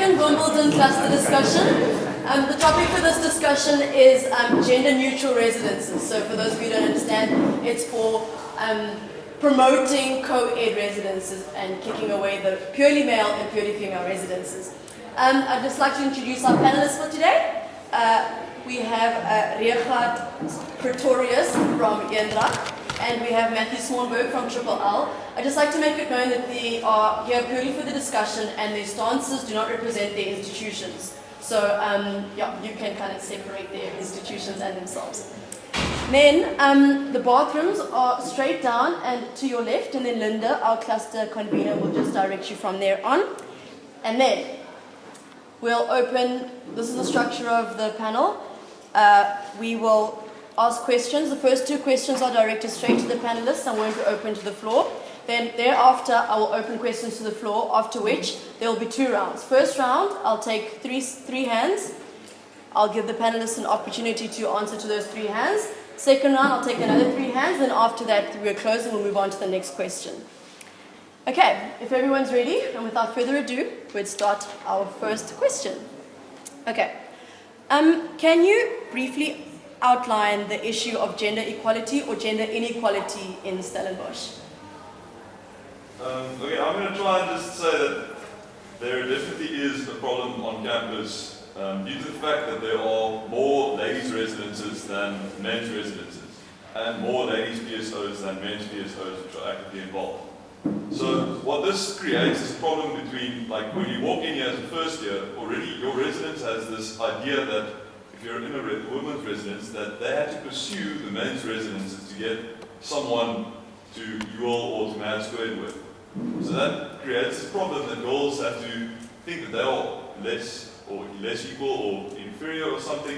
second Wimbledon cluster discussion. The topic for this discussion is gender-neutral residences. So for those of you who don't understand, it's for promoting co-ed residences and kicking away the purely male and purely female residences. I'd just like to introduce our panelists for today. We have Regat Pretorius from Eendracht, and we have Matthew Swanberg from Triple L. I'd just like to make it known that they are here purely for the discussion and their stances do not represent their institutions. So yeah, you can kind of separate their institutions and themselves. Then the bathrooms are straight down and to your left, and then Linda, our cluster convener, will just direct you from there on. And then we'll open, this is the structure of the panel. We will ask questions. The first two questions are directed straight to the panelists and won't be open to the floor. Then thereafter, I will open questions to the floor, after which there will be two rounds. First round, I'll take three hands. I'll give the panelists an opportunity to answer to those 3 hands. Second round, I'll take another 3 hands. Then after that, we're closed and we'll move on to the next question. Okay, if everyone's ready, and without further ado, we'll start our first question. Okay, can you briefly outline the issue of gender equality or gender inequality in Stellenbosch? Okay, I'm going to try and just say that there definitely is a problem on campus due to the fact that there are more ladies' residences than men's residences, and more ladies' PSOs than men's PSOs which are actively involved. So what this creates is a problem between, like when you walk in here as a first year, already your residence has this idea that if you're in a women's residence, that they had to pursue the men's residences to get someone to UL or to Moet Stellenbosch with. So that creates this problem that girls have to think that they are less equal or inferior or something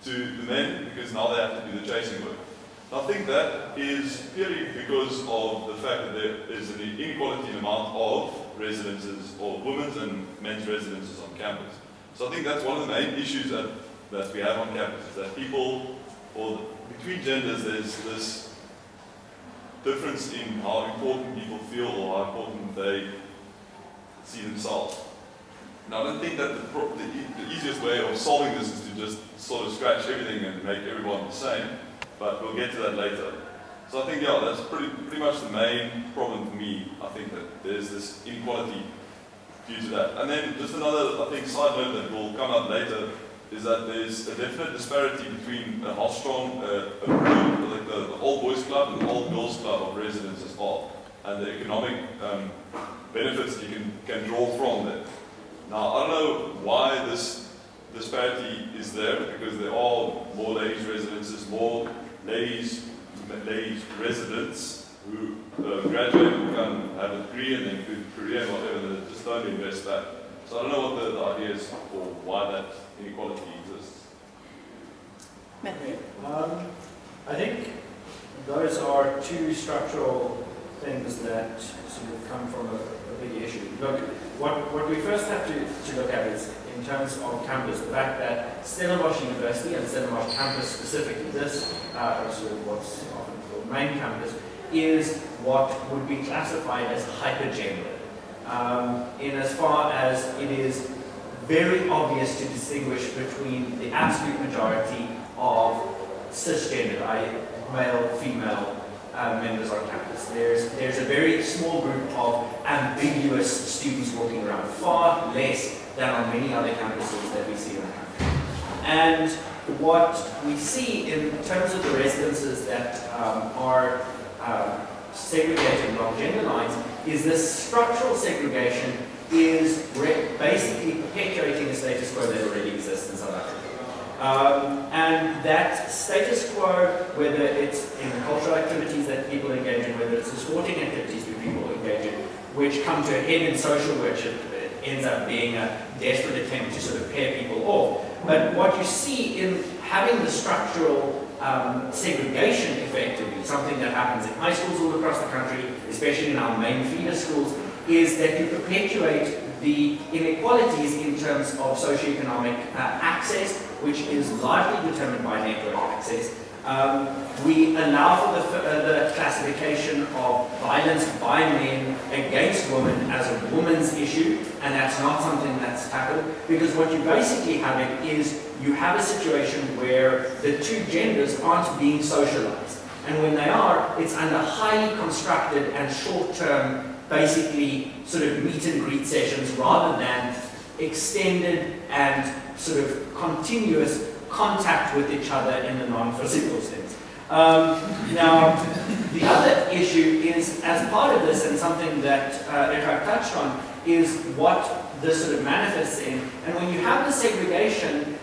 to the men because now they have to do the chasing work. I think that is purely because of the fact that there is an inequality in the amount of residences or women's and men's residences on campus. So I think that's one of the main issues that we have on campus, is that people, or between genders, there's this difference in how important people feel or how important they see themselves. Now I don't think that the easiest way of solving this is to just sort of scratch everything and make everyone the same, but we'll get to that later. So I think, yeah, that's pretty much the main problem for me. I think that there's this inequality due to that. And then just another, I think, side note that will come up later is that there's a definite disparity between how strong a group, like the old boys club and the old girls club of residences are, and the economic benefits that you can draw from that. Now, I don't know why this disparity is there, because there are more ladies' residences, more ladies residents who graduate and come have a degree and then do a career and whatever, and they just don't invest back. So I don't know what the idea is or why that inequality exists. I think those are two structural things that sort of come from a big issue. Look, what we first have to look at is, in terms of campus, the fact that Stellenbosch University and Stellenbosch campus specifically, this sort of what's often called main campus, is what would be classified as hypergender. In as far as it is very obvious to distinguish between the absolute majority of cisgender, i.e. male, female members on campus. There's a very small group of ambiguous students walking around, far less than on many other campuses that we see in the country. And what we see in terms of the residences that are segregated along gender lines is this structural segregation is basically perpetuating a status quo that already exists in South Africa. And that status quo, whether it's in the cultural activities that people engage in, whether it's the sporting activities that people engage in, which come to a head in social work, it ends up being a desperate attempt to sort of pair people off. But what you see in having the structural segregation effectively, something that happens in high schools all across the country, especially in our main feeder schools, is that you perpetuate the inequalities in terms of socioeconomic access, which is largely determined by network access, We allow for the classification of violence by men against women as a woman's issue, and that's not something that's tackled, because what you basically have is you have a situation where the two genders aren't being socialized. And when they are, it's under highly constructed and short-term, basically sort of meet and greet sessions rather than extended and sort of continuous contact with each other in the non-physical sense. Now, the other issue is, as part of this, and something that Eckhart touched on, is what this sort of manifests in. And when you have the segregation,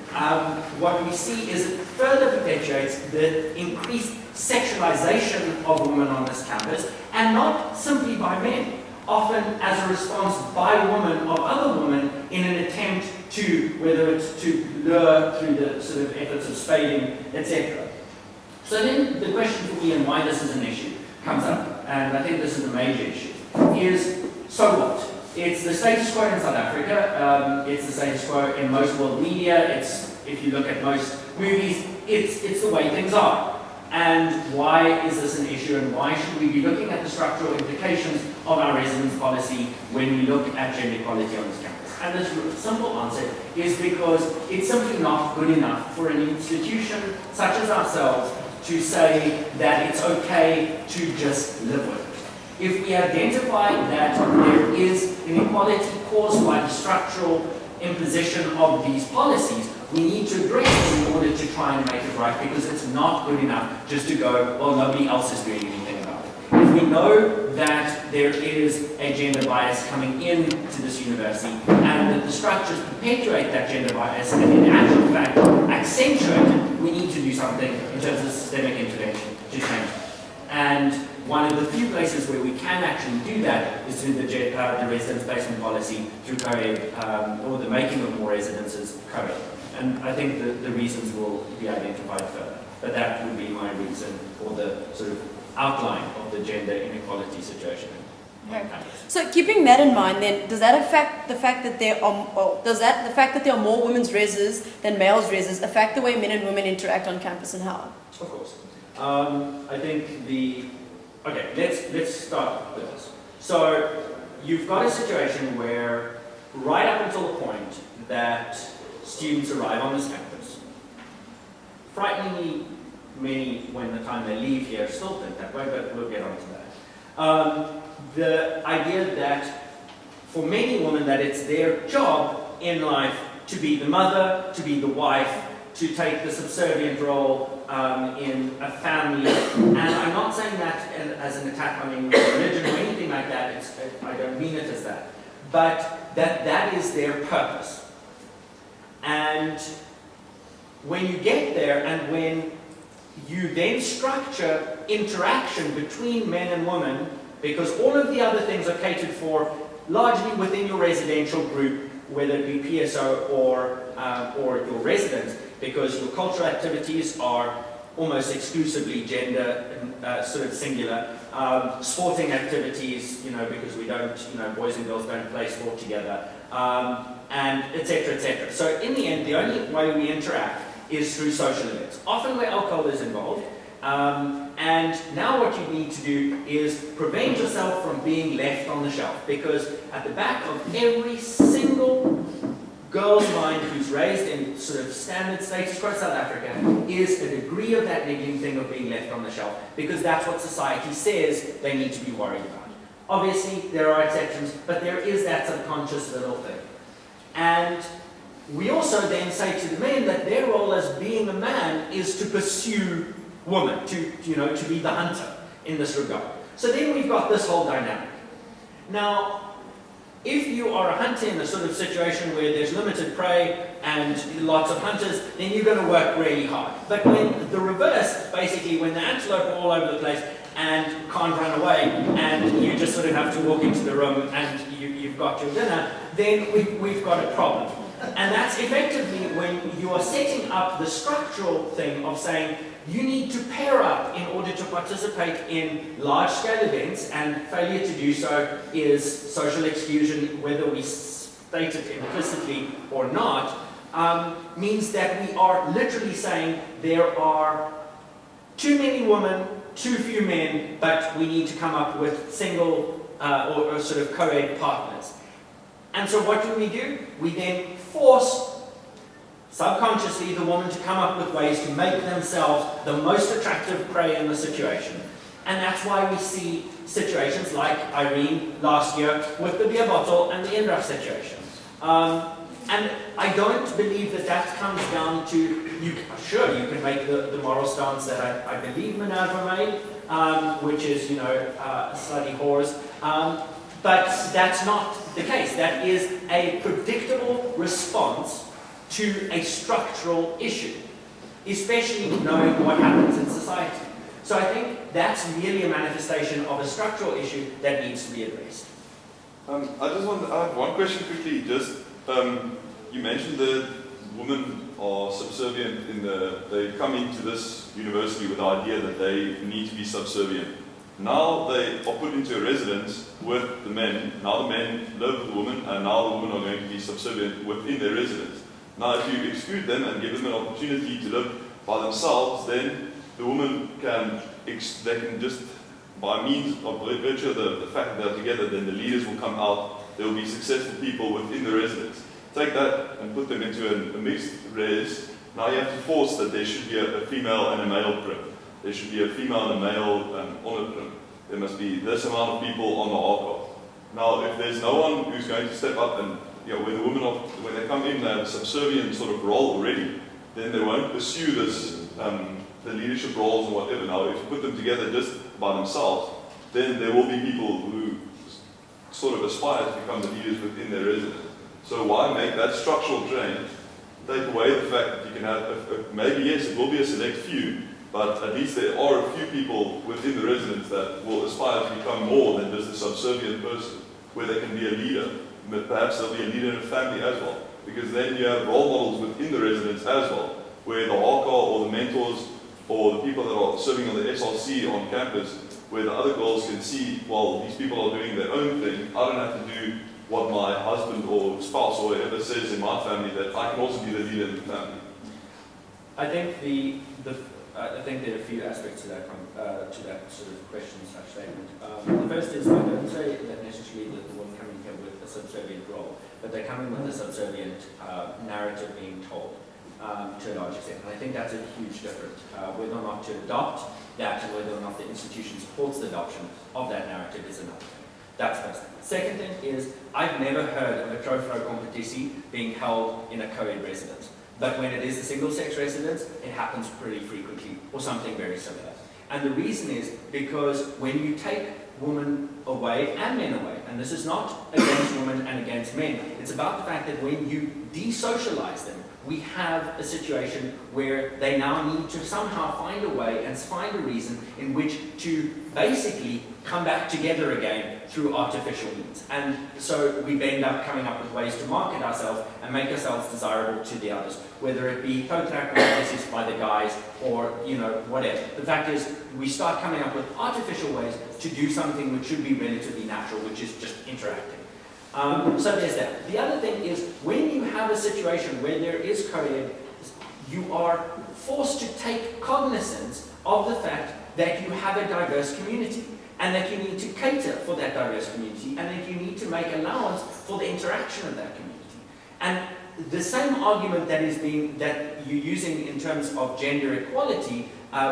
what we see is it further perpetuates the increased sexualization of women on this campus, and not simply by men, often as a response by women of other women in an attempt to, whether it's to lure through the sort of efforts of spading, etc. So then the question for me, and why this is an issue, comes up, and I think this is a major issue, is so what? It's the status quo in South Africa, it's the status quo in most world media, it's, if you look at most movies, it's the way things are. And why is this an issue, and why should we be looking at the structural implications of our residence policy when we look at gender equality on this campus? And the simple answer is because it's simply not good enough for an institution such as ourselves to say that it's okay to just live with it. If we identify that there is inequality caused by the structural imposition of these policies, we need to address it in order to try and make it right, because it's not good enough just to go, well, nobody else is doing anything about it. If we know that there is a gender bias coming into this university, and that the structures perpetuate that gender bias, and in actual fact accentuate it, we need to do something in terms of systemic intervention to change it. And one of the few places where we can actually do that is through the residence placement policy, through co-ed, or the making of more residences co-ed. And I think the reasons will be identified further. But that would be my reason for the sort of outline of the gender inequality situation. Okay. So keeping that in mind, then, does that affect the fact that there are, or does that the fact that there are more women's reses than males reses affect the way men and women interact on campus, and how? Of course. I think okay, let's start with this. So you've got a situation where right up until the point that students arrive on this campus, frighteningly many, when the time they leave here, still think that way, but we'll get on to that. The idea that for many women that it's their job in life to be the mother, to be the wife, to take the subservient role in a family. And I'm not saying that as an attack on any religion or anything like that, I don't mean it as that. But that is their purpose. And when you get there, and when you then structure interaction between men and women, because all of the other things are catered for largely within your residential group, whether it be PSO or your residence, because your cultural activities are almost exclusively gender sort of singular. Sporting activities, because we don't, boys and girls don't play sport together, and etc., etc. So in the end, the only way we interact is through social events, often where alcohol is involved. And now what you need to do is prevent yourself from being left on the shelf, because at the back of every single girl's mind who's raised in sort of standard status quo South Africa is a degree of that niggling thing of being left on the shelf, because that's what society says they need to be worried about. Obviously, there are exceptions, but there is that subconscious little thing. And we also then say to the men that their role as being a man is to pursue women, to be the hunter in this regard. So then we've got this whole dynamic. Now, if you are a hunter in a sort of situation where there's limited prey and lots of hunters, then you're going to work really hard. But when the reverse, basically when the antelope are all over the place and can't run away, and you just sort of have to walk into the room and you've got your dinner, then we've got a problem. And that's effectively when you are setting up the structural thing of saying you need to pair up in order to participate in large-scale events, and failure to do so is social exclusion, whether we state it implicitly or not, means that we are literally saying there are too many women, too few men, but we need to come up with single or sort of co-ed partners. And so what do? We then force, subconsciously, the woman to come up with ways to make themselves the most attractive prey in the situation. And that's why we see situations like Irene last year with the beer bottle and the Indra situation. And I don't believe that comes down to, sure, you can make the moral stance that I believe Minerva made, which is, slutty whores. But that's not the case. That is a predictable response to a structural issue, especially knowing what happens in society. So I think that's merely a manifestation of a structural issue that needs to be addressed. I have one question quickly. You mentioned that women are subservient they come into this university with the idea that they need to be subservient. Now they are put into a residence with the men. Now the men live with the women, and now the women are going to be subservient within their residence. Now if you exclude them and give them an opportunity to live by themselves, then the woman they can just, by means of virtue of the fact that they're together, then the leaders will come out, there will be successful people within the residence. Take that and put them into a mixed res. Now you have to force that there should be a female and a male prim. There should be a female and a male on a prim. There must be this amount of people on the archive. Now if there's no one who's going to step up and, when the women when they come in, they have a subservient sort of role already, then they won't pursue this, the leadership roles or whatever. Now if you put them together just by themselves, then there will be people who sort of aspire to become the leaders within their residence. So why make that structural change? Take away the fact that you can have, maybe yes, it will be a select few, but at least there are a few people within the residence that will aspire to become more than just a subservient person, where they can be a leader. But perhaps they'll be a leader in a family as well, because then you have role models within the residence as well, where the haka or the mentors or the people that are serving on the SRC on campus, where the other girls can see, well, these people are doing their own thing, I don't have to do what my husband or spouse or whatever says in my family, that I can also be the leader in the family. I think I think there are a few aspects to that sort of question/statement. The first is, I don't say that necessarily that the woman coming here with a subservient role, but they're coming with a subservient narrative being told to a large extent. And I think that's a huge difference. Whether or not to adopt that and whether or not the institution supports the adoption of that narrative is another thing. That's the first thing. Second thing is, I've never heard of a trofeo competition being held in a co-ed residence. But when it is a single-sex residence, it happens pretty frequently, or something very similar. And the reason is because when you take women away and men away, and this is not against women and against men, it's about the fact that when you desocialize them, we have a situation where they now need to somehow find a way and find a reason in which to basically come back together again through artificial means. And so we end up coming up with ways to market ourselves and make ourselves desirable to the others, whether it be toe-track analysis by the guys or, whatever. The fact is, we start coming up with artificial ways to do something which should be relatively natural, which is just interacting. So there's that. The other thing is, when you have a situation where there is co-ed, you are forced to take cognizance of the fact that you have a diverse community, and that you need to cater for that diverse community, and that you need to make allowance for the interaction of that community. And the same argument that you're using in terms of gender equality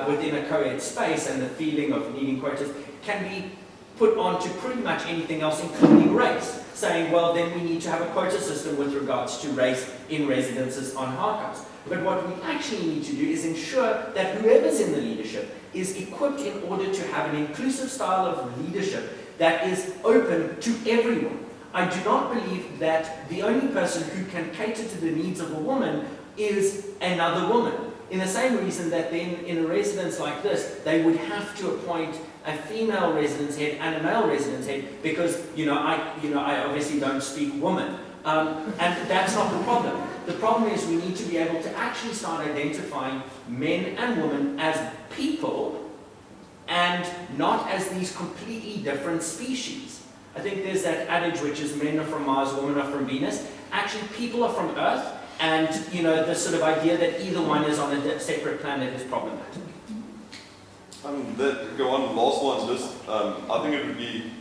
within a co-ed space and the feeling of needing quotas can be put onto pretty much anything else, including race, saying, well, then we need to have a quota system with regards to race in residences on hakas. But what we actually need to do is ensure that whoever's in the leadership is equipped in order to have an inclusive style of leadership that is open to everyone. I do not believe that the only person who can cater to the needs of a woman is another woman. In the same reason that then in a residence like this, they would have to appoint a female residence head and a male residence head because, I obviously don't speak woman. And that's not the problem. The problem is we need to be able to actually start identifying men and women as people and not as these completely different species. I think there's that adage which is men are from Mars, women are from Venus. Actually, people are from Earth, and the sort of idea that either one is on a separate planet is problematic. Go on, last one, just, I think it would be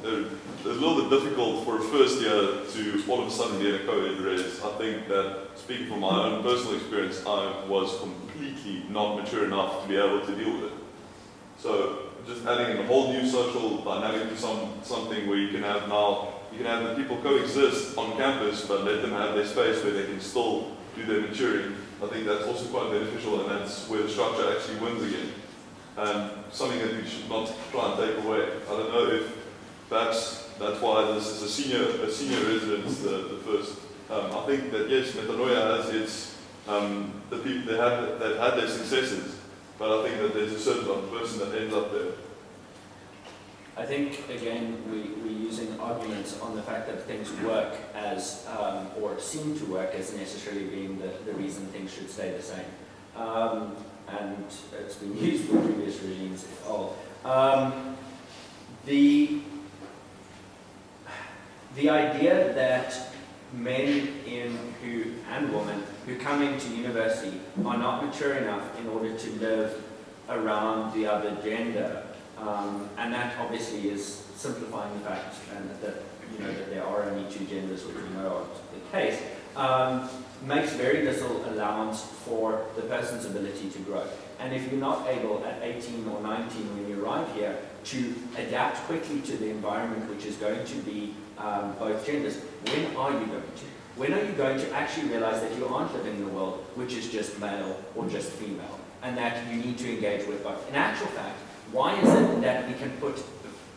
a little bit difficult for a first year to all of a sudden be in a co-ed res. I think that, speaking from my own personal experience, I was completely not mature enough to be able to deal with it. So, just adding in a whole new social dynamic to something where you can have the people coexist on campus, but let them have their space where they can still do their maturing. I think that's also quite beneficial, and that's where the structure actually wins again. And something that we should not try and take away. I don't know if perhaps that's why this is a senior residence, the first. I think that yes, Metanoia has its the people they've had their successes, but I think that there's a certain type of person that ends up there. I think, again, we're using arguments on the fact that things work as, or seem to work as necessarily being the reason things should stay the same. And it's been used for previous regimes. The idea that men and women who come into university are not mature enough in order to live around the other gender, and that obviously is simplifying the fact that there are only two genders, which we know are the case, makes very little allowance for the person's ability to grow. And if you're not able at 18 or 19 when you arrive here to adapt quickly to the environment which is going to be both genders, when are you going to? When are you going to actually realize that you aren't living in a world which is just male or just female, and that you need to engage with both? In actual fact, why is it that we can put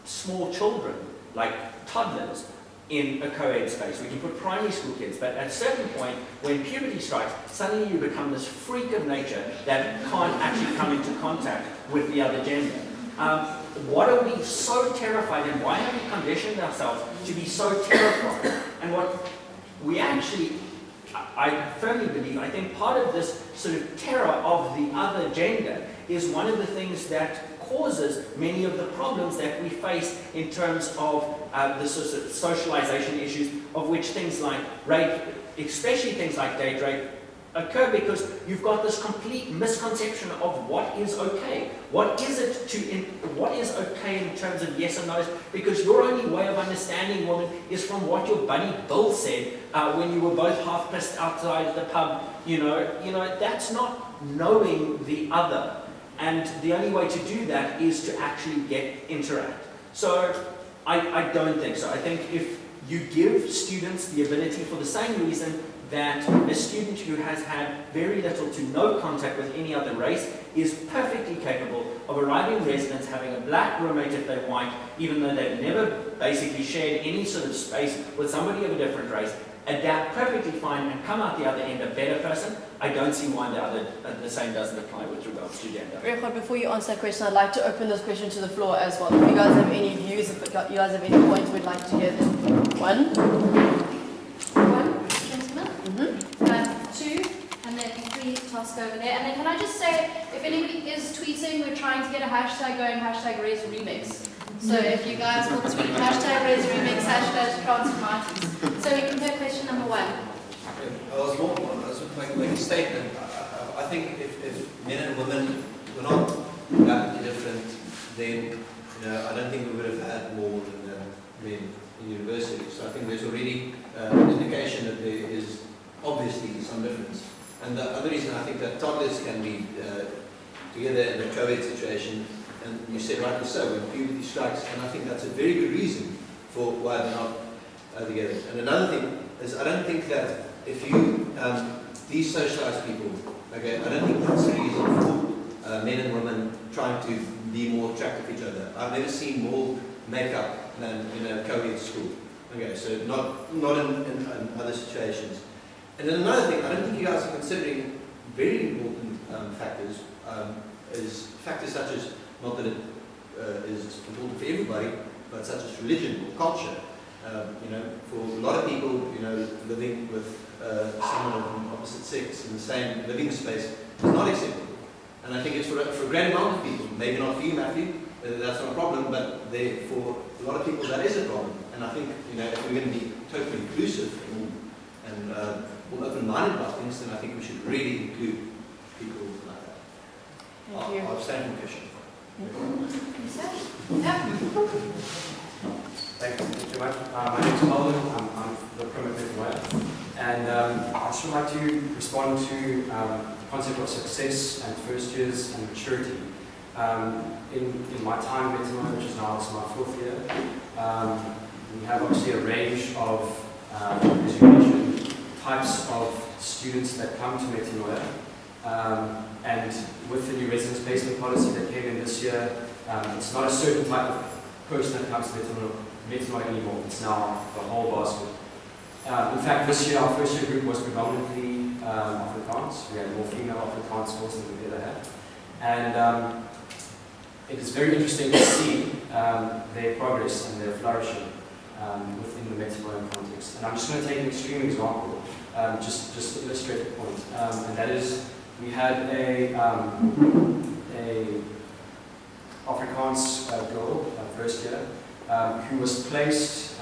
small children, like toddlers, in a co-ed space? We can put primary school kids, but at a certain point, when puberty strikes, suddenly you become this freak of nature that can't actually come into contact with the other gender. What are we so terrified, and why have we conditioned ourselves to be so terrified? And what we actually, I firmly believe, I think part of this sort of terror of the other gender is one of the things that causes many of the problems that we face in terms of the sort of socialization issues, of which things like rape, especially things like date rape, occur because you've got this complete misconception of what is okay. What is okay in terms of yes and no's? Because your only way of understanding women is from what your buddy Bill said when you were both half pissed outside the pub. That's not knowing the other. And the only way to do that is to actually interact. So I don't think so. I think if you give students the ability, for the same reason that a student who has had very little to no contact with any other race is perfectly capable of arriving in residence, having a black roommate if they're white, even though they've never basically shared any sort of space with somebody of a different race, adapt perfectly fine and come out the other end a better person. I don't see why the same doesn't apply with regards to gender. Richard, before you answer that question, I'd like to open this question to the floor as well. If you guys have any views, if you guys have any points, we'd like to hear them. One, gentleman. Mm-hmm. Two, and then three task over there. And then can I just say, if anybody is tweeting, we're trying to get a hashtag going, hashtag raise remix. So if you guys will tweet hashtag raise remix, hashtag transformatis. So we can hear question number one. I was making a statement. I think if men and women were not radically different, then I don't think we would have had more than men in university. So I think there's already an indication that there is obviously some difference. And the other reason I think that toddlers can be together in a co-ed situation, and you said rightly so, when puberty strikes, and I think that's a very good reason for why they're not together. And another thing is, I don't think that if you desocialize people, okay, I don't think that's a reason for men and women trying to be more attractive to each other. I've never seen more makeup than in a co-ed school. Okay, so not in other situations. And then another thing, I don't think you guys are considering very important factors, is factors such as, not that it is important for everybody, but such as religion or culture. For a lot of people, living with someone of the opposite sex in the same living space is not acceptable. And I think it's for a great amount of people, maybe not for you, Matthew, that's not a problem, but for a lot of people that is a problem. And I think, if we're going to be totally inclusive and open-minded about things, then I think we should really include people like that. Thank you. I'll abstain from question. Yeah. Thank you very much. My name is Melvin. I'm the Primitive Lawyer. And I just would like to respond to the concept of success and first years and maturity. In my time at Met, which is now my 4th year, we have obviously a range of, as you mentioned, types of students that come to Met and with the new residence placement policy that came in this year, it's not a certain type of person that comes to Met anymore. It's now the whole basket. In fact, this year our first year group was predominantly Afrikaans. We had more female Afrikaans schools than we've ever had. And it is very interesting to see their progress and their flourishing within the metropolitan context. And I'm just going to take an extreme example, just to illustrate the point. And that is, we had a Afrikaans girl, first year, who was placed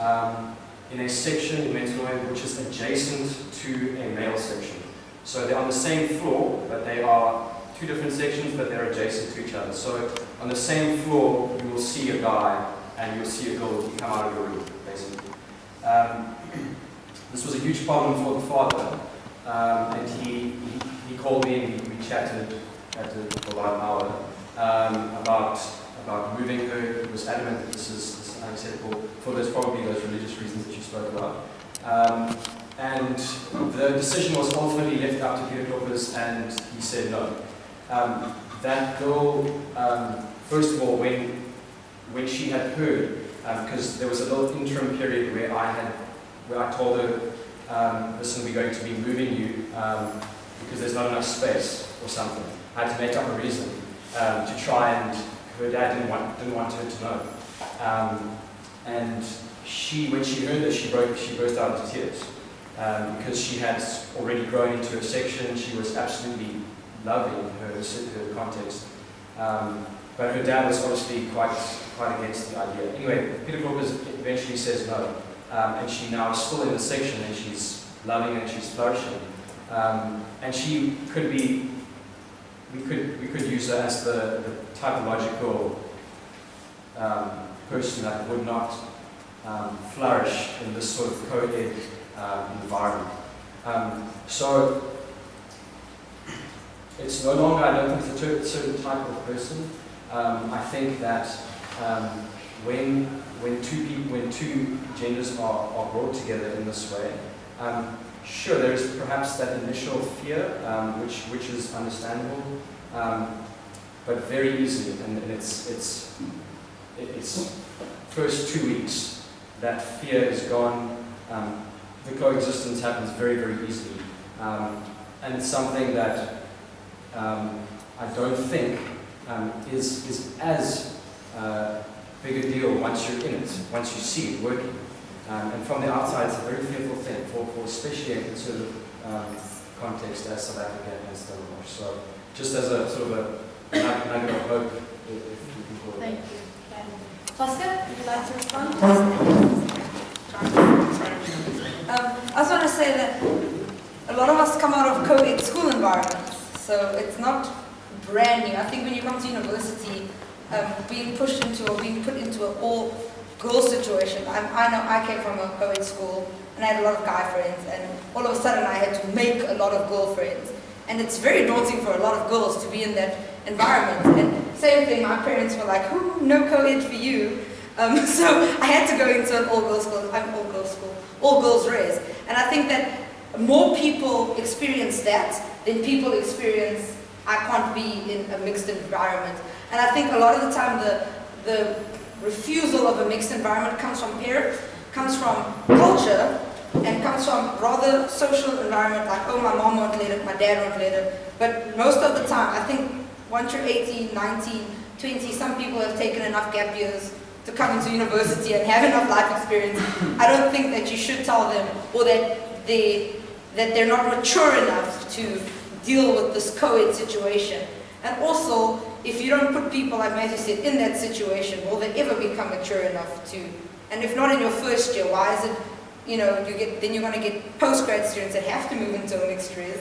in a section in Wimbledon which is adjacent to a male section. So they're on the same floor, but they are two different sections, but they're adjacent to each other. So on the same floor, you will see a guy and you'll see a girl come out of your room, basically. This was a huge problem for the father, and he called me and we chatted for about an hour about moving her. He was adamant that this is unacceptable for probably those religious reasons that you spoke about. And the decision was ultimately left up to Peter Kloppers, and he said no. That girl, first of all, when she had heard, because there was a little interim period where I told her, listen, we're going to be moving you because there's not enough space or something. I had to make up a reason to try, and her dad didn't want her to know. And when she heard this, she burst out into tears because she had already grown into a section. She was absolutely loving her context. But her dad was obviously quite against the idea. Anyway, Peter Kloppers eventually says no. And she now is still in the section and she's loving and she's flourishing. And she could be, we could use her as the typological person that would not flourish in this sort of co-ed environment. So it's no longer, I don't think it's a certain type of person. I think that when two genders are brought together in this way, sure, there is perhaps that initial fear, which is understandable, but very easily, and it's first 2 weeks, that fear is gone. The coexistence happens very, very easily, and it's something that I don't think is as big a deal once you're in it, once you see it working. And from the outside, it's a very fearful thing, for especially a conservative context as South Africa and Stellenbosch. So, just as a sort of a nugget of hope, if you can call it. Thank you. Tosca, would you like to respond? I just want to say that a lot of us come out of co-ed school environments, so it's not brand new. I think when you come to university, being pushed into or being put into an all-girls situation. I know I came from a co-ed school and I had a lot of guy friends, and all of a sudden I had to make a lot of girlfriends. And it's very daunting for a lot of girls to be in that environment. And same thing, my parents were like, no co-ed for you. So I had to go into an all-girls school, all-girls res. And I think that more people experience that than people experience, I can't be in a mixed environment. And I think a lot of the time the refusal of a mixed environment comes from parents, comes from culture, and comes from rather social environment, like, oh, my mom won't let it, my dad won't let it. But most of the time, I think once you're 18, 19, 20, some people have taken enough gap years to come into university and have enough life experience. I don't think that you should tell them, or that they're not mature enough to deal with this co-ed situation. And also, if you don't put people, like Matthew said, in that situation, will they ever become mature enough to? And if not in your first year, why is it, then you're going to get post-grad students that have to move into a mixed res,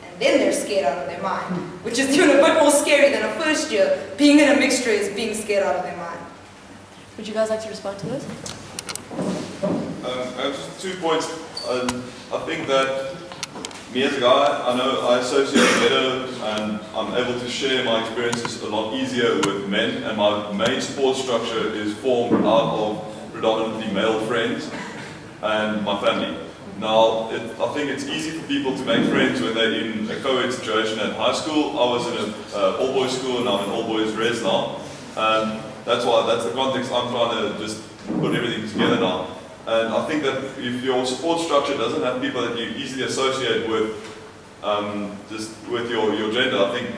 and and then they're scared out of their mind, which is even a bit more scary than a first year. Being in a mixture is being scared out of their mind. Would you guys like to respond to those? I have just 2 points. I think that me as a guy, I know I associate better and I'm able to share my experiences a lot easier with men, and my main support structure is formed out of predominantly male friends and my family. Now, I think it's easy for people to make friends when they're in a co-ed situation at high school. I was in an all-boys school and I'm in all-boys res now. That's the context I'm trying to just put everything together now. And I think that if your support structure doesn't have people that you easily associate with, just with your gender, I think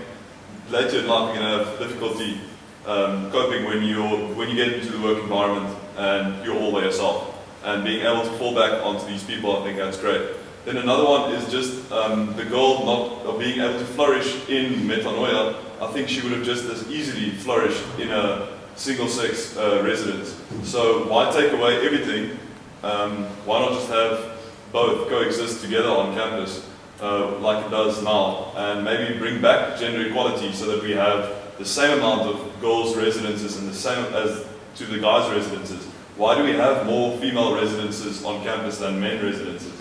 later in life you're going to have difficulty coping when you get into the work environment and you're all by yourself. And being able to fall back onto these people, I think that's great. Then another one is just the girl not being able to flourish in metanoia. I think she would have just as easily flourished in a single-sex residence. So why take away everything? Why not just have both coexist together on campus like it does now, and maybe bring back gender equality so that we have the same amount of girls' residences and the same as to the guys' residences. Why do we have more female residences on campus than men residences?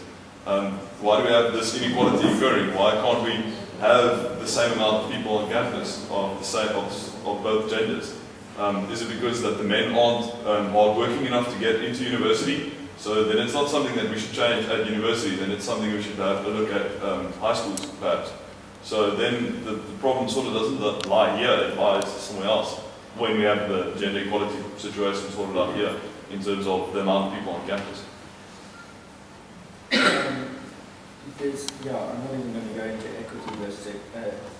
Why do we have this inequality occurring? Why can't we have the same amount of people on campus of both genders? Is it because that the men aren't hardworking enough to get into university? So then it's not something that we should change at university, then it's something we should have a look at high schools perhaps. So then the problem sort of doesn't lie here, it lies somewhere else when we have the gender equality situation sorted out here in terms of the amount of people on campus. I'm not even going to go into equity versus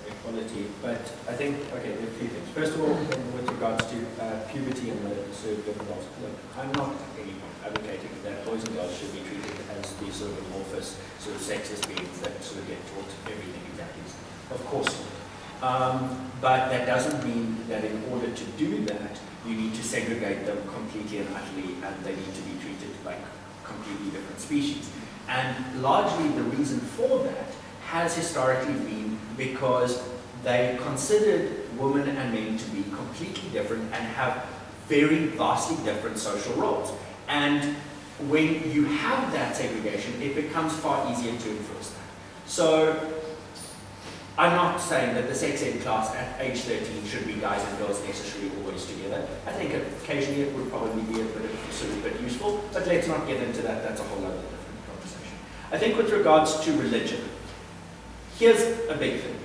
equality, but I think, okay, there are a few things. First of all, with regards to puberty and the sort of different roles, look, I'm not advocating that boys and girls should be treated as these sort of amorphous, sort of sexist beings that sort of get taught everything exactly. Of course not. But that doesn't mean that in order to do that, you need to segregate them completely and utterly, and they need to be treated like completely different species. And largely the reason for that has historically been because they considered women and men to be completely different and have very vastly different social roles. And when you have that segregation, it becomes far easier to enforce that. So I'm not saying that the sex ed class at age 13 should be guys and girls necessarily always together. I think occasionally it would probably be a bit useful, but let's not get into that. That's a whole other different conversation. I think with regards to religion, here's a big thing.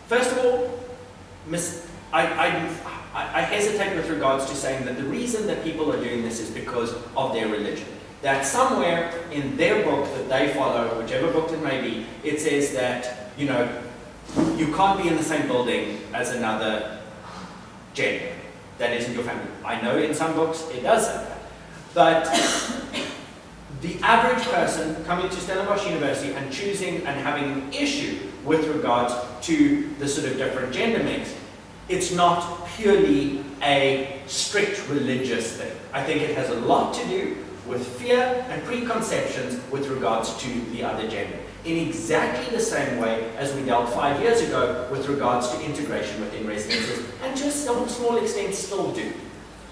First of all, I hesitate with regards to saying that the reason that people are doing this is because of their religion. That somewhere in their book that they follow, whichever book it may be, it says that, you know, you can't be in the same building as another gender that isn't your family. I know in some books it does say that. But the average person coming to Stellenbosch University and choosing and having an issue with regards to the sort of different gender mix, it's not purely a strict religious thing. I think it has a lot to do with fear and preconceptions with regards to the other gender, in exactly the same way as we dealt 5 years ago with regards to integration within residences, and to a small extent still do.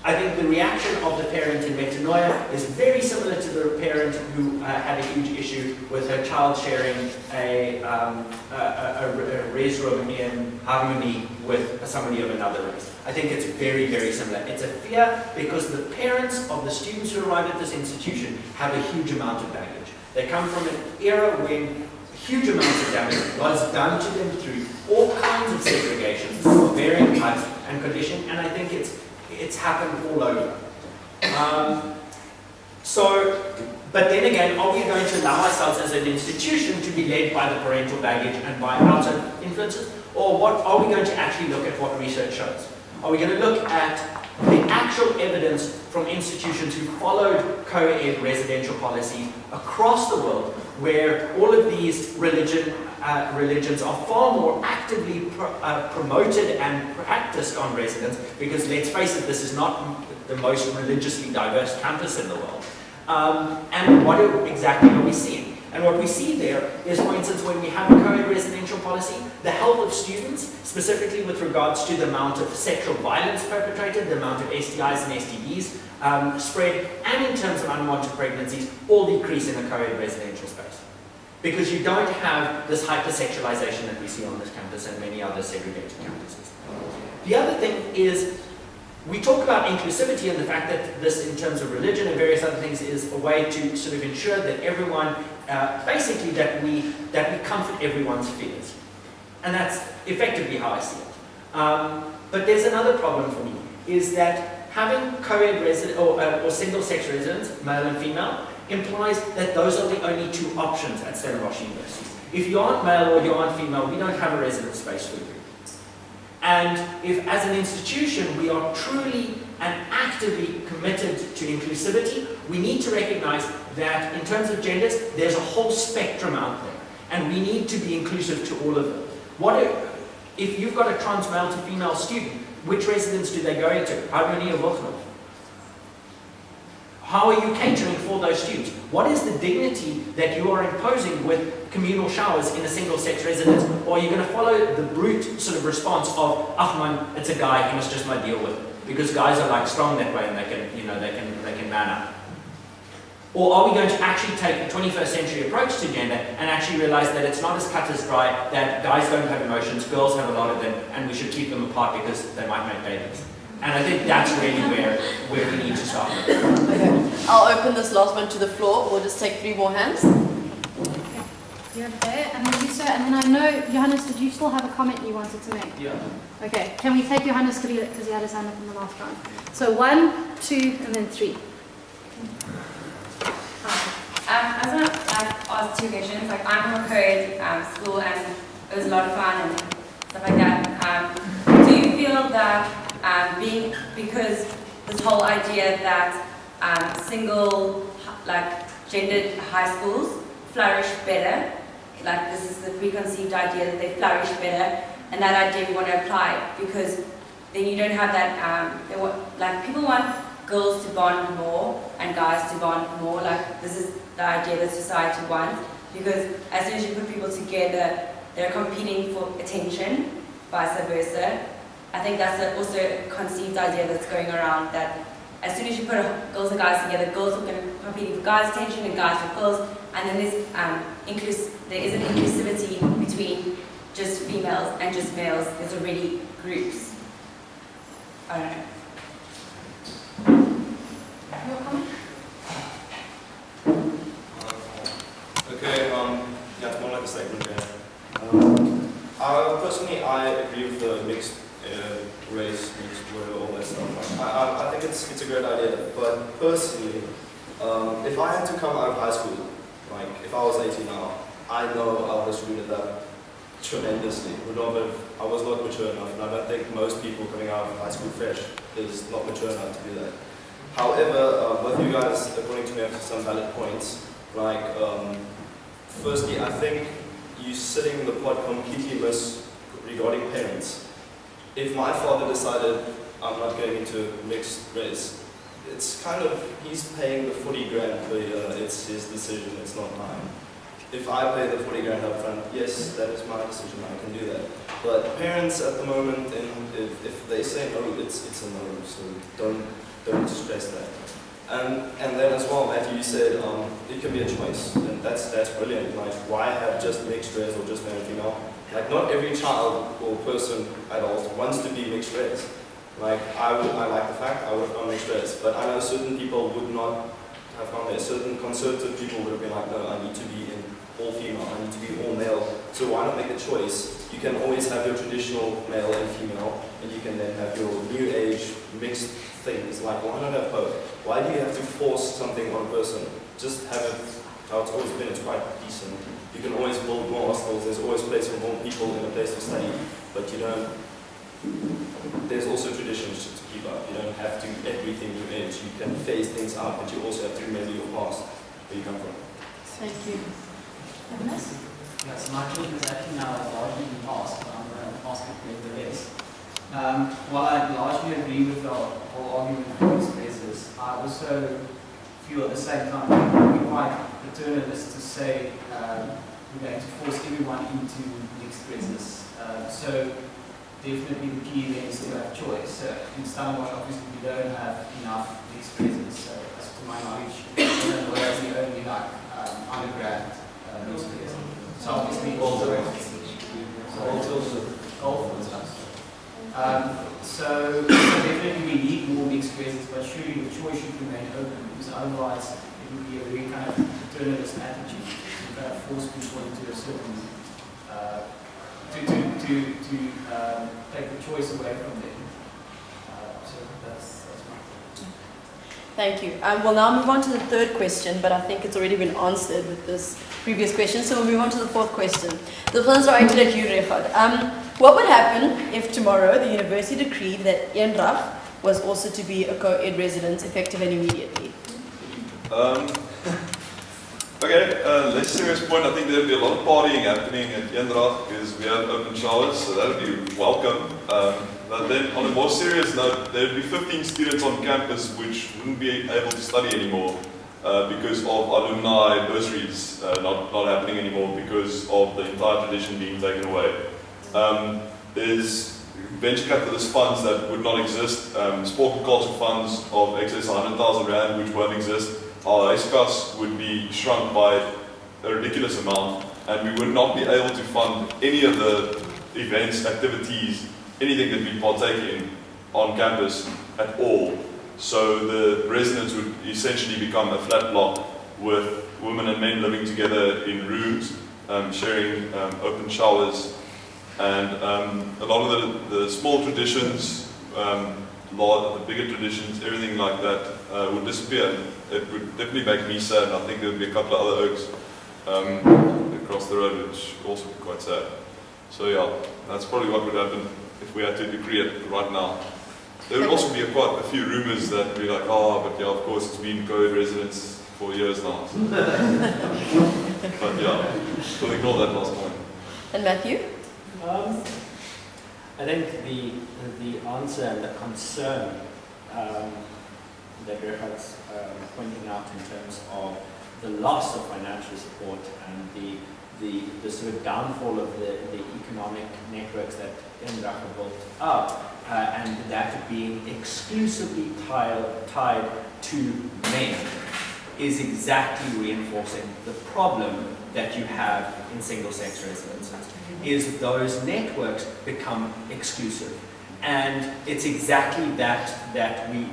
I think the reaction of the parent in metanoia is very similar to the parent who had a huge issue with her child sharing a res room in harmony with somebody of another race. I think it's very, very similar. It's a fear because the parents of the students who arrive at this institution have a huge amount of baggage. They come from an era when huge amounts of damage was done to them through all kinds of segregation of varying types and condition, and I think it's happened all over. But then again, are we going to allow ourselves as an institution to be led by the parental baggage and by outside influences? Or what are we going to actually look at what research shows? Are we going to look at the actual evidence from institutions who followed co-ed residential policies across the world, where all of these religions are far more actively promoted and practiced on residents, because let's face it, this is not the most religiously diverse campus in the world. And what exactly are we seeing? And what we see there is, for instance, when we have a co-ed residential policy, the health of students, specifically with regards to the amount of sexual violence perpetrated, the amount of STIs and STDs spread, and in terms of unwanted pregnancies, all decrease in a co-ed residential space. Because you don't have this hypersexualization that we see on this campus and many other segregated campuses. The other thing is, we talk about inclusivity and the fact that this, in terms of religion and various other things, is a way to sort of ensure that everyone, basically that we comfort everyone's fears. And that's effectively how I see it. But there's another problem for me, is that having co-ed resident or single-sex residents, male and female, implies that those are the only two options at Stellenbosch University. If you aren't male or you aren't female, we don't have a resident space for you. And if, as an institution, we are truly and actively committed to inclusivity, we need to recognize that in terms of genders, there's a whole spectrum out there. And we need to be inclusive to all of them. If you've got a trans male to female student, which residence do they go into? How are you catering for those students? What is the dignity that you are imposing with communal showers in a single-sex residence? Or are you going to follow the brute sort of response of, "Ah man, it's a guy, he must just not deal with it," because guys are like strong that way and they can man up? Or are we going to actually take a 21st century approach to gender and actually realize that it's not as cut as dry, that guys don't have emotions, girls have a lot of them, and we should keep them apart because they might make babies? And I think that's really where we need to start. Okay, I'll open this last one to the floor. We'll just take 3 more hands. You're there, and then you, sir, and then I know, Johannes, did you still have a comment you wanted to make? Yeah. Okay, can we take Johannes to because he had his hand up in the last round? So 1, 2, and then 3. I just want to ask 2 questions. Like, I'm from a co-ed school, and it was a lot of fun and stuff like that. Do you feel that because this whole idea that single, gendered high schools flourish better, like this is the preconceived idea that they flourish better, and that idea we want to apply, because then you don't have that, people want girls to bond more and guys to bond more, this is the idea that society wants, because as soon as you put people together, they're competing for attention, vice versa. I think that's also a conceived idea that's going around, that as soon as you put girls and guys together, girls are going to compete for guys' attention and guys for girls, and then there isn't inclusivity between just females and just males. There's already groups. I don't know. Your comment? Okay, yeah, it's more like a statement here. Personally, I agree with the mixed race, mixed word, all that stuff. I think it's a great idea, but personally, if I had to come out of high school, if I was 18 now, I know I would have screwed it up tremendously. I was not mature enough, and I don't think most people coming out of high school fresh is not mature enough to do that. However, both you guys, according to me, have some valid points. Firstly, I think you're sitting the pot completely regarding parents. If my father decided I'm not going into mixed race, it's he's paying the 40 grand per year, it's his decision, it's not mine. If I pay the 40 grand up front, yes, that is my decision, I can do that. But parents at the moment, if they say no, it's a no, so don't stress that. And then as well, Matthew, you said it can be a choice, and that's brilliant. Why have just mixed race or just male and female? Not every child or person, adult, wants to be mixed race. I like the fact I would have gone mixed race, but I know certain people would not have gone there. Certain conservative people would have been like, no, I need to be in all female, I need to be all male. So why not make a choice? You can always have your traditional male and female, and you can then have your new age mixed things. Why not have both? Why do you have to force something on a person? Just have it how it's always been. It's quite decent. You can always build more hostels. There's always place for more people and a place to study. But you don't. There's also traditions to keep up. You don't have to everything new age. You can phase things out, but you also have to remember your past, where you come from. Thank you. Johannes? Yes, my question is actually now largely been asked, but I'm going to ask it nevertheless. While I largely agree with the whole argument that was raised, I also feel at the same time it would be quite paternalist to say we're going to force everyone into mixed residence. So definitely the key there is to have choice. So in Stellenbosch, obviously, we don't have enough mixed residence. So as to my knowledge, whereas we only like undergrad mixed residence. So obviously, golf and stuff. So definitely we need more mixed residence, but surely the choice should remain open, because otherwise it would be a very kind of paternalist attitude to kind of force people into a certain to take the choice away from them. So that's my point. Thank you. We'll now move on to the third question, but I think it's already been answered with this previous question, so we'll move on to the fourth question. The ones directed at you, Rechad. What would happen if tomorrow the university decreed that Eendracht was also to be a co-ed residence effective and immediately? Okay, less serious point. I think there would be a lot of partying happening at Eendracht because we have open showers, so that would be welcome. But then on a more serious note, there would be 15 students on campus which wouldn't be able to study anymore because of alumni bursaries not happening anymore because of the entire tradition being taken away. There's venture capitalist funds that would not exist, sport and culture funds of excess of 100,000 Rand which won't exist. Our HKAS would be shrunk by a ridiculous amount, and we would not be able to fund any of the events, activities, anything that we partake in on campus at all. So the residence would essentially become a flat block with women and men living together in rooms, sharing open showers, and a lot of the small traditions, a lot of the bigger traditions, everything like that would disappear. It would definitely make me sad, and I think there would be a couple of other oaks across the road, which would also be quite sad. So yeah, that's probably what would happen if we had to decree it right now. There would also be quite a few rumours that would be like, oh, but yeah, of course it's been co-ed residence for years now. But yeah, we'll ignore that last point. And Matthew? I think the answer and the concern that Gerhard's pointing out in terms of the loss of financial support and the sort of downfall of the economic networks that Eendracht built up, and that being exclusively tied to men, is exactly reinforcing the problem that you have in single-sex residences, is those networks become exclusive. And it's exactly that we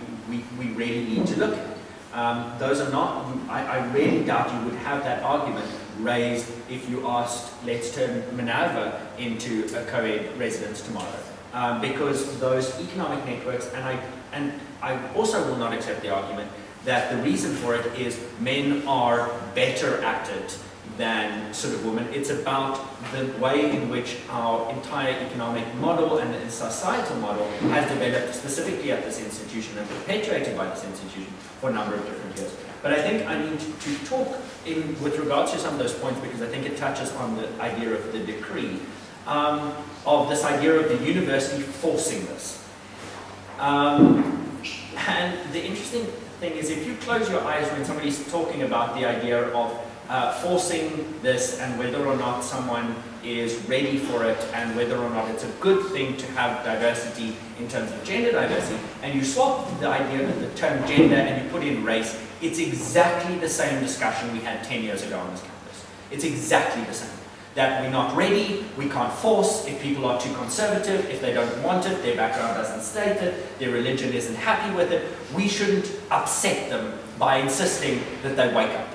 really need to look at. Those are not, I really doubt you would have that argument raised if you asked, let's turn Minerva into a co-ed residence tomorrow. Because those economic networks, and I also will not accept the argument that the reason for it is men are better at it than sort of women. It's about the way in which our entire economic model and societal model has developed specifically at this institution and perpetuated by this institution for a number of different years. But I think I need to talk with regards to some of those points, because I think it touches on the idea of the decree, of this idea of the university forcing this. And the interesting thing is, if you close your eyes when somebody's talking about the idea of forcing this and whether or not someone is ready for it and whether or not it's a good thing to have diversity in terms of gender diversity, and you swap the idea of the term gender and you put in race, it's exactly the same discussion we had 10 years ago on this campus. It's exactly the same. That we're not ready, we can't force, if people are too conservative, if they don't want it, their background doesn't state it, their religion isn't happy with it, we shouldn't upset them by insisting that they wake up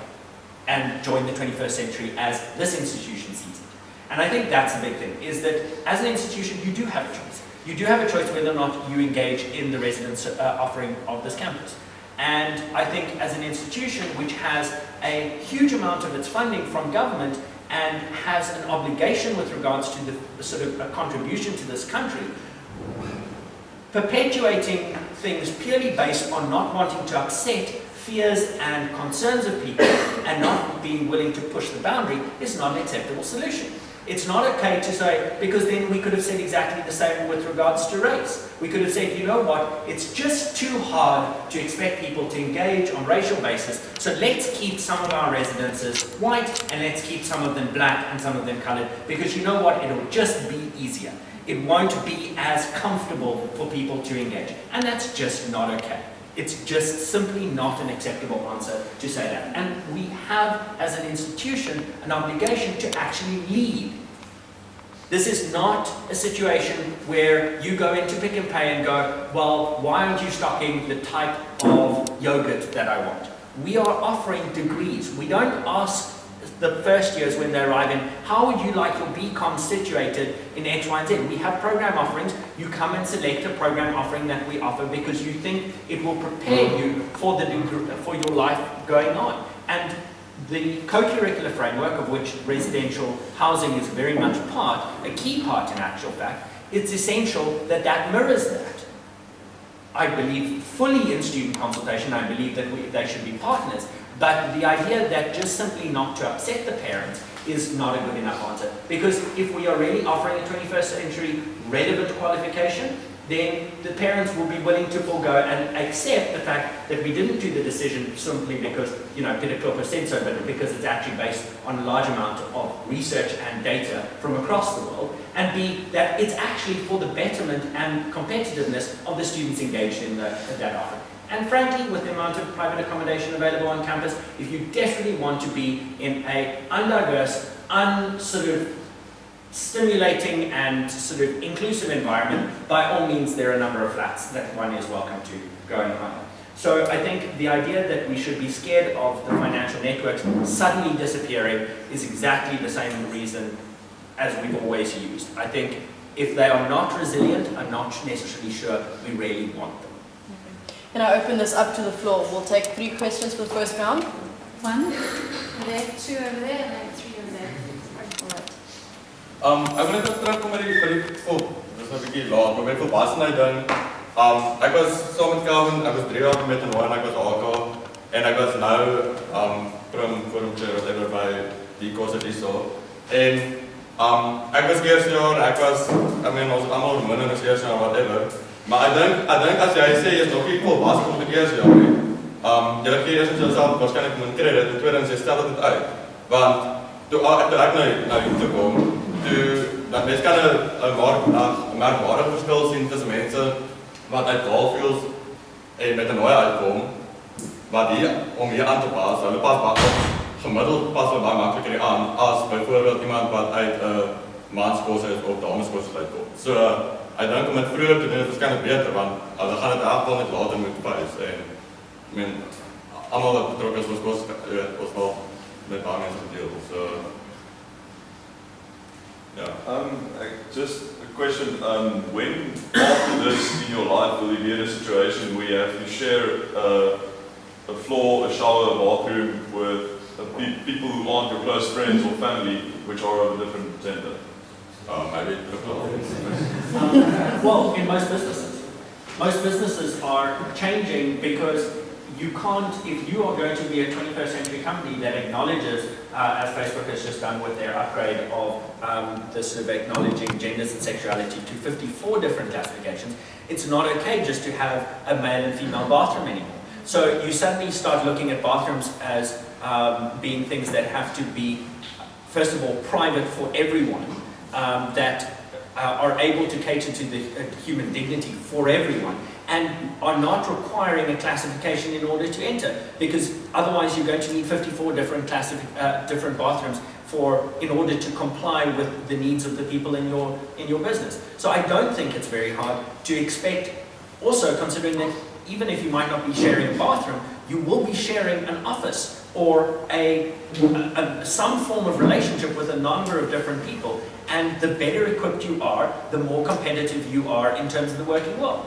and join the 21st century as this institution sees it. And I think that's the big thing, is that as an institution, you do have a choice. You do have a choice whether or not you engage in the residence offering of this campus. And I think as an institution which has a huge amount of its funding from government and has an obligation with regards to the sort of a contribution to this country, perpetuating things purely based on not wanting to upset fears and concerns of people and not being willing to push the boundary is not an acceptable solution. It's not okay to say, because then we could have said exactly the same with regards to race. We could have said, you know what, it's just too hard to expect people to engage on racial basis, so let's keep some of our residences white and let's keep some of them black and some of them coloured, because you know what, it'll just be easier. It won't be as comfortable for people to engage, and that's just not okay. It's just simply not an acceptable answer to say that. And we have, as an institution, an obligation to actually lead. This is not a situation where you go into Pick and Pay and go, well, why aren't you stocking the type of yogurt that I want? We are offering degrees. We don't ask the first years when they arrive in, how would you like your BCom situated in X, Y, and Z? We have program offerings. You come and select a program offering that we offer because you think it will prepare you for the for your life going on. And the co-curricular framework, of which residential housing is very much part, a key part in actual fact, it's essential that that mirrors that. I believe fully in student consultation. I believe that they should be partners. But the idea that just simply not to upset the parents is not a good enough answer. Because if we are really offering a 21st century relevant qualification, then the parents will be willing to forego and accept the fact that we didn't do the decision simply because, you know, Peter Klopper said so, but because it's actually based on a large amount of research and data from across the world, and B, that it's actually for the betterment and competitiveness of the students engaged in that offer. And frankly, with the amount of private accommodation available on campus, if you desperately want to be in a undiverse, sort of stimulating and sort of inclusive environment, by all means there are a number of flats that one is welcome to go and hire. So I think the idea that we should be scared of the financial networks suddenly disappearing is exactly the same reason as we've always used. I think if they are not resilient, I'm not necessarily sure we really want them. Can I open this up to the floor? We'll take 3 questions for the first round. 1 there, 2 over there, and then 3 over there. Ek wil net terugkom by die dis nou 'n bietjie laat, maar by volwassenheid ding. Ek was saam met Calvin, ek was 3 jaar met hom en ek was AK en ek was nou forum chair whatever by die kos het hierso. En ek was eerste jaar, I mean ons almal min in ons eerste jaar whatever. Maar ek dink as jy sê jy is nog nie volwasse om die eerste jaar nie. Jy gee eers jouself waarskynlik min krediet en tweedens jy stel dit uit. Want toe ek nou hier toe kom, dan mens kan 'n merkbare verskil sien tussen mense wat uit Waalfields en met 'n nooi uitkom, wat om hier aan te pas, hulle pas gemiddeld pas hulle baie makliker aan as byvoorbeeld iemand wat uit 'n manskos of dameskos uitkom. So ek dink om dit vroeër te doen is waarskynlik beter, want hulle gaan dit afval net later moet wys en I mean almal wat betrokke is ons wel met baie mense gedeel. So yeah. Just a question, when after this in your life will you be in a situation where you have to share a floor, a shower, a bathroom with people who aren't your close friends or family which are of a different gender? Maybe. Well, in most businesses are changing because you can't, if you are going to be a 21st century company that acknowledges, as Facebook has just done with their upgrade of the sort of acknowledging genders and sexuality to 54 different classifications, it's not okay just to have a male and female bathroom anymore. So you suddenly start looking at bathrooms as being things that have to be, first of all, private for everyone, that are able to cater to the human dignity for everyone, and are not requiring a classification in order to enter, because otherwise you're going to need 54 different different bathrooms in order to comply with the needs of the people in your business. So I don't think it's very hard to expect, also considering that even if you might not be sharing a bathroom, you will be sharing an office or some form of relationship with a number of different people, and the better equipped you are, the more competitive you are in terms of the working world.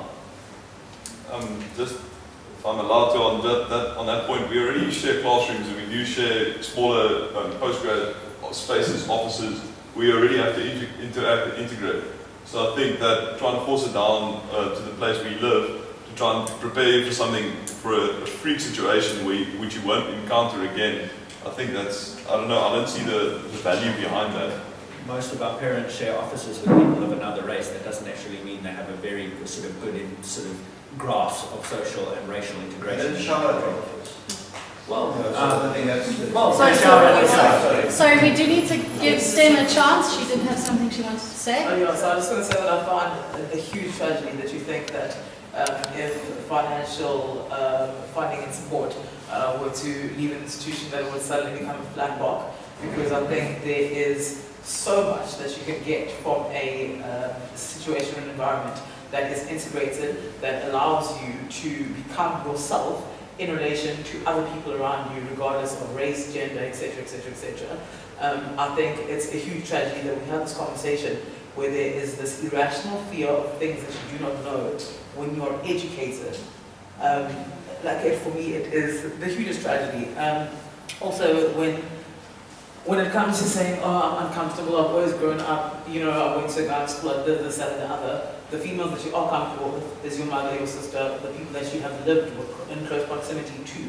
Just if I'm allowed to on that point, we already share classrooms and we do share smaller postgrad spaces, offices. We already have to interact and integrate. So I think that trying to force it down to the place where you live, to try and prepare you for something, for a freak situation which you won't encounter again, I think that's, I don't know, I don't see the value behind that. most of our parents share offices with people of another race, that doesn't actually mean they have a very sort of good sort of grasp of social and racial integration. Well, sorry, we do need to give Stem a chance. She did have something she wanted to say. Oh, yeah, so I just want to say that I find a huge tragedy that you think that if financial funding and support were to leave an institution, that it would suddenly become a flat rock, because I think there is so much that you can get from a situation and environment that is integrated, that allows you to become yourself in relation to other people around you, regardless of race, gender, etc., etc., etc. I think it's a huge tragedy that we have this conversation where there is this irrational fear of things that you do not know when you're educated. For me, it is the hugest tragedy. Also, when it comes to saying, oh, I'm uncomfortable, I've always grown up, I went to a guy school, I did this, that, and the other. The females that you are comfortable with is your mother, your sister, the people that you have lived with in close proximity to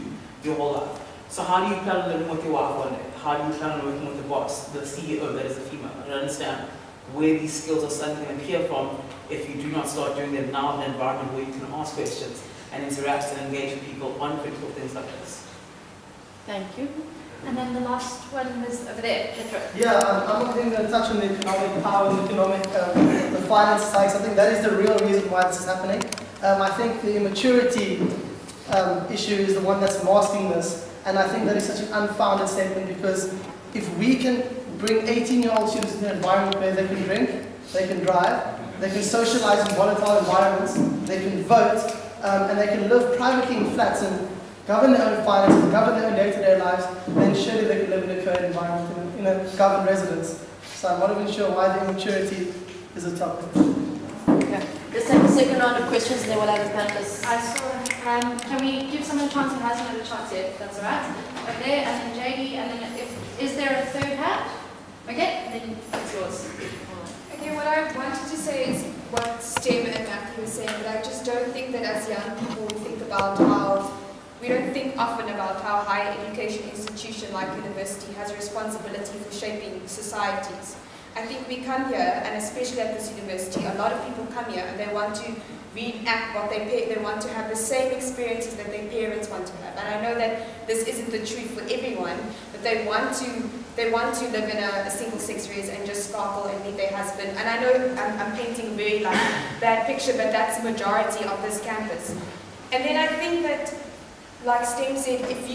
your whole life. So how do you plan on living with your wife one day? How do you plan on working with the boss, the CEO that is a female? I don't understand where these skills are suddenly going to appear from if you do not start doing them now in an environment where you can ask questions and interact and engage with people on critical things like this. Thank you. And then the last one was over there, Pedro. Yeah, I'm going to touch on the economic power and economic, the finance side. I think that is the real reason why this is happening. I think the immaturity issue is the one that's masking this, and I think that is such an unfounded statement, because if we can bring 18-year-old students into an environment where they can drink, they can drive, they can socialize in volatile environments, they can vote, and they can live privately in flats and govern their own finances, govern their own day-to-day lives, then surely they can live in a co-ed environment, in a governed residence. So I'm not even sure why the immaturity is a topic. Okay. Let's take a second round of questions and then we'll have the panelists. I saw, can we give someone a chance who hasn't had a chance yet, if that's alright? Over there, and then JD, and then is there a third hat? Okay, then it's yours. Okay, what I wanted to say is what Stem and Matthew were saying, but I just don't think that as young people we don't think often about how higher education institution like university has a responsibility for shaping societies. I think we come here, and especially at this university, a lot of people come here and they want to reenact what they want to have the same experiences that their parents want to have. And I know that this isn't the truth for everyone, but they want to live in a single-sex res and just sparkle and meet their husband. And I know I'm painting a very bad picture, but that's the majority of this campus. And then I think that, like Stem said, if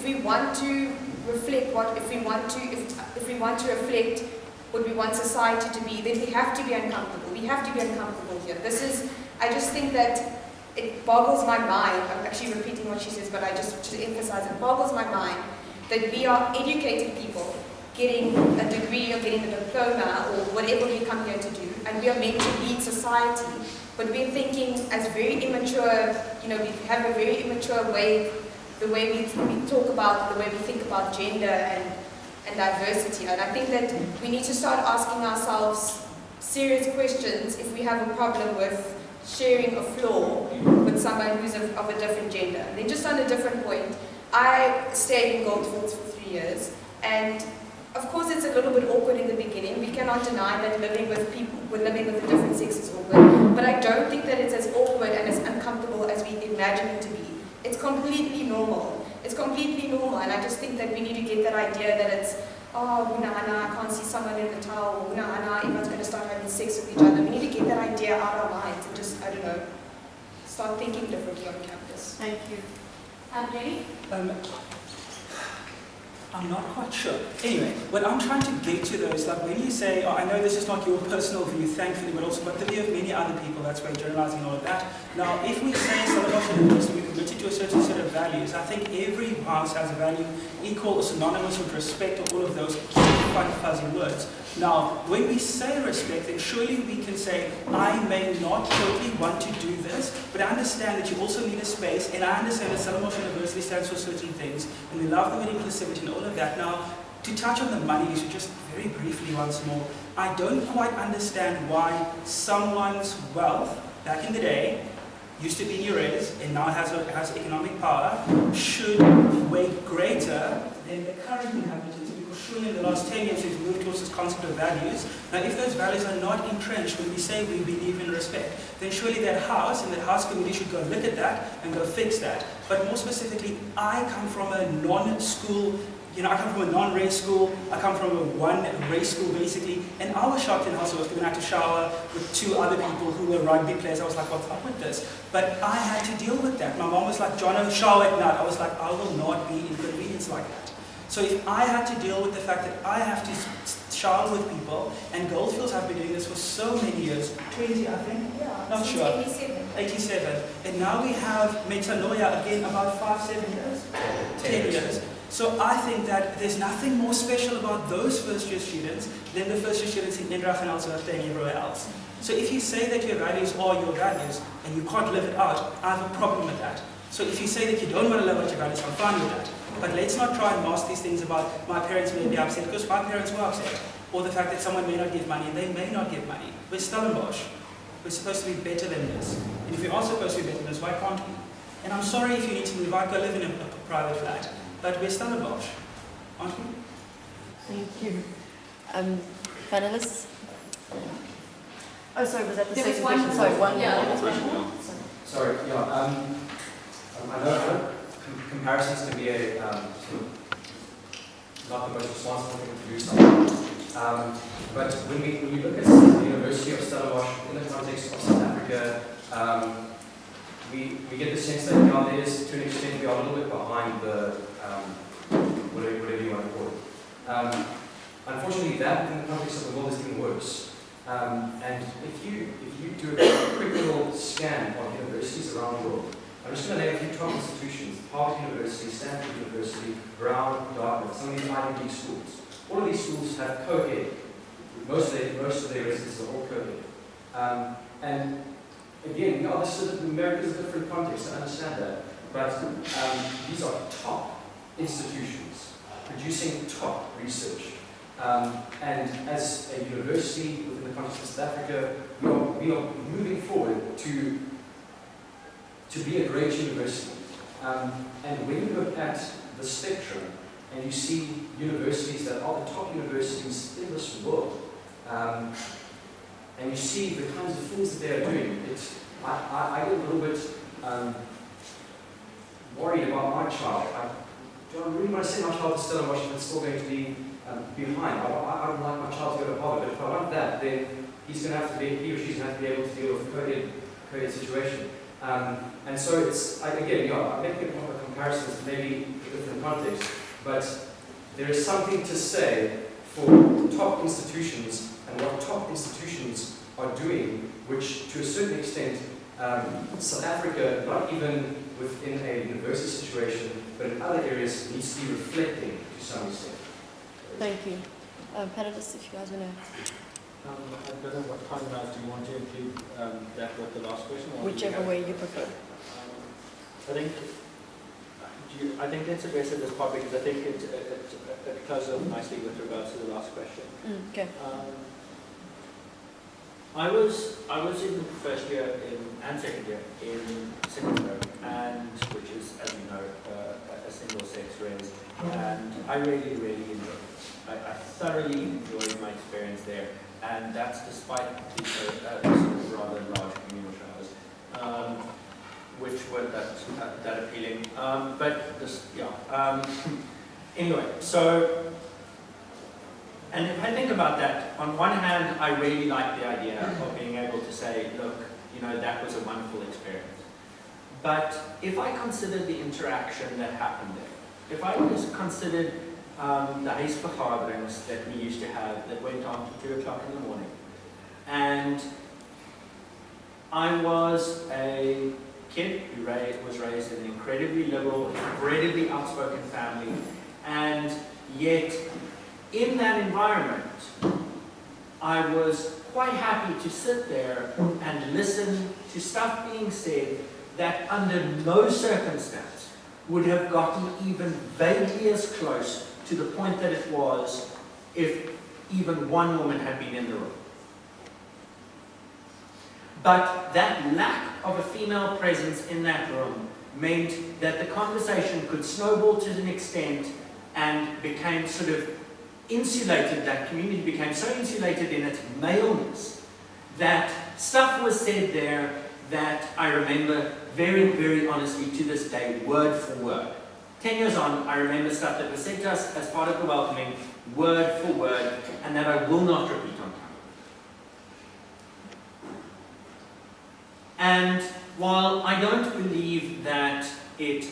we want to reflect if we want to reflect what we want society to be, then we have to be uncomfortable. We have to be uncomfortable here. I just think that it boggles my mind. I'm actually repeating what she says, but I just to emphasize, it boggles my mind that we are educated people getting a degree or getting a diploma or whatever we come here to do, and we are meant to lead society. But we're thinking as very immature, we have a very immature way, the way we talk about, the way we think about gender and diversity. And I think that we need to start asking ourselves serious questions if we have a problem with sharing a floor with someone who's of a different gender. And then just on a different point, I stayed in Goldfields for 3 years, and of course it's a little bit awkward in the beginning. We cannot deny that living with the different sex is awkward, but I don't think that it's as awkward and as uncomfortable as we imagine it to be. It's completely normal. It's completely normal, and I just think that we need to get that idea that it's, oh, I can't see someone in the towel, everyone's going to start having sex with each other. We need to get that idea out of our minds and just, start thinking differently on campus. Thank you. Jenny? I'm not quite sure. Anyway, what I'm trying to get to though is like when you say, I know this is not your personal view, thankfully, but also the view of many other people, that's why generalizing and all of that. Now, if we say Stellenbosch University, we're committed to a certain set of values, I think every house has a value equal or synonymous with respect or all of those fun, fuzzy words. Now, when we say respect, then surely we can say, I may not totally want to do this, but I understand that you also need a space, and I understand that Stellenbosch University stands for certain things, and we love the word inclusivity and all of that. Now, to touch on the money issue just very briefly once more, I don't quite understand why someone's wealth, back in the day, used to be in your res, and now has economic power, should weigh greater than the current inhabitants, because surely in the last 10 years we've moved towards this concept of values. Now, if those values are not entrenched when we say we believe in respect, then surely that house and that house committee should go look at that and go fix that. But more specifically, I come from a non-school, I come from a non-race school, I come from a one-race school basically, and I was shocked in Hustle when I had to shower with 2 other people who were rugby players. I was like, what's up with this? But I had to deal with that. My mom was like, Jono, shower at night. I was like, I will not be inconvenienced like that. So if I had to deal with the fact that I have to shower with people, and Goldfields have been doing this for so many years, 20 I think? Yeah, not since sure. 87. 87. And now we have Met Stellenbosch again about 5-7 years, 10 years. So I think that there's nothing more special about those first-year students than the first-year students in Indrag and Alsworth and everywhere else. So if you say that your values are your values and you can't live it out, I have a problem with that. So if you say that you don't want to live out your values, I'm fine with that. But let's not try and mask these things about my parents may be upset, because my parents were upset. Or the fact that someone may not give money and they may not give money. We're Stellenbosch. We're supposed to be better than this. And if we are supposed to be better than this, why can't we? And I'm sorry if you need to move out, go live in a private flat. But we're Stellenbosch, aren't we? Thank you. Panelists? Oh, sorry, was that the There was second one question? Sorry, one more. more. Sorry, yeah. I know comparisons can be a sort of not the most responsible thing to do something. But when we look at the University of Stellenbosch in the context of South Africa, we get the sense that there is, to an extent, we are a little bit behind the whatever you want to call it. Unfortunately, that in the context of the world is even worse. And if you do a quick little scan of universities around the world, I'm just going to name a few top institutions: Harvard University, Stanford University, Brown, Dartmouth, some of these Ivy League schools. All of these schools have co-ed. Most of their residents are all co-ed. And again, America is a different context, I understand that. But these are top institutions producing top research. And as a university within the context of South Africa, we are moving forward to be a great university. And when you look at the spectrum and you see universities that are the top universities in this world, and you see the kinds of things that they are doing, I get a little bit worried about my child. Do I really want to send my child to Stellenbosch if it's still going to be behind? I would like my child to go to Harvard, but if I want that, then he or she's going to have to be able to deal with the co-ed situation. And so it's, I'm making a comparison to maybe a different context, but there is something to say for top institutions and what top institutions are doing, which to a certain extent, South Africa, not even within a university situation, but in other areas, needs to be reflecting to some extent. Thank you. Panelists, if you guys want to... I don't know what time now do you want to include that with the last question? Whichever way you prefer. I think let's address it as part because I think it closes up nicely with regards to the last question. Okay. I was in the first year and second year in Singapore, and which is, as you know, a single-sex race, and I really enjoyed it. I thoroughly enjoyed my experience there, and that's despite the sort of rather large communal showers, which were that appealing. Anyway, so. And if I think about that, on one hand, I really like the idea of being able to say, look, that was a wonderful experience. But if I considered the interaction that happened there, if I just considered the huisvergaderings that we used to have that went on to 2 o'clock in the morning, and I was a kid who was raised in an incredibly liberal, incredibly outspoken family, and yet in that environment, I was quite happy to sit there and listen to stuff being said that under no circumstance would have gotten even vaguely as close to the point that it was if even one woman had been in the room. But that lack of a female presence in that room meant that the conversation could snowball to an extent and became sort of insulated, that community became so insulated in its maleness that stuff was said there that I remember very, very honestly to this day, word for word. 10 years on, I remember stuff that was said to us as part of the welcoming, word for word, and that I will not repeat on camera. And while I don't believe that it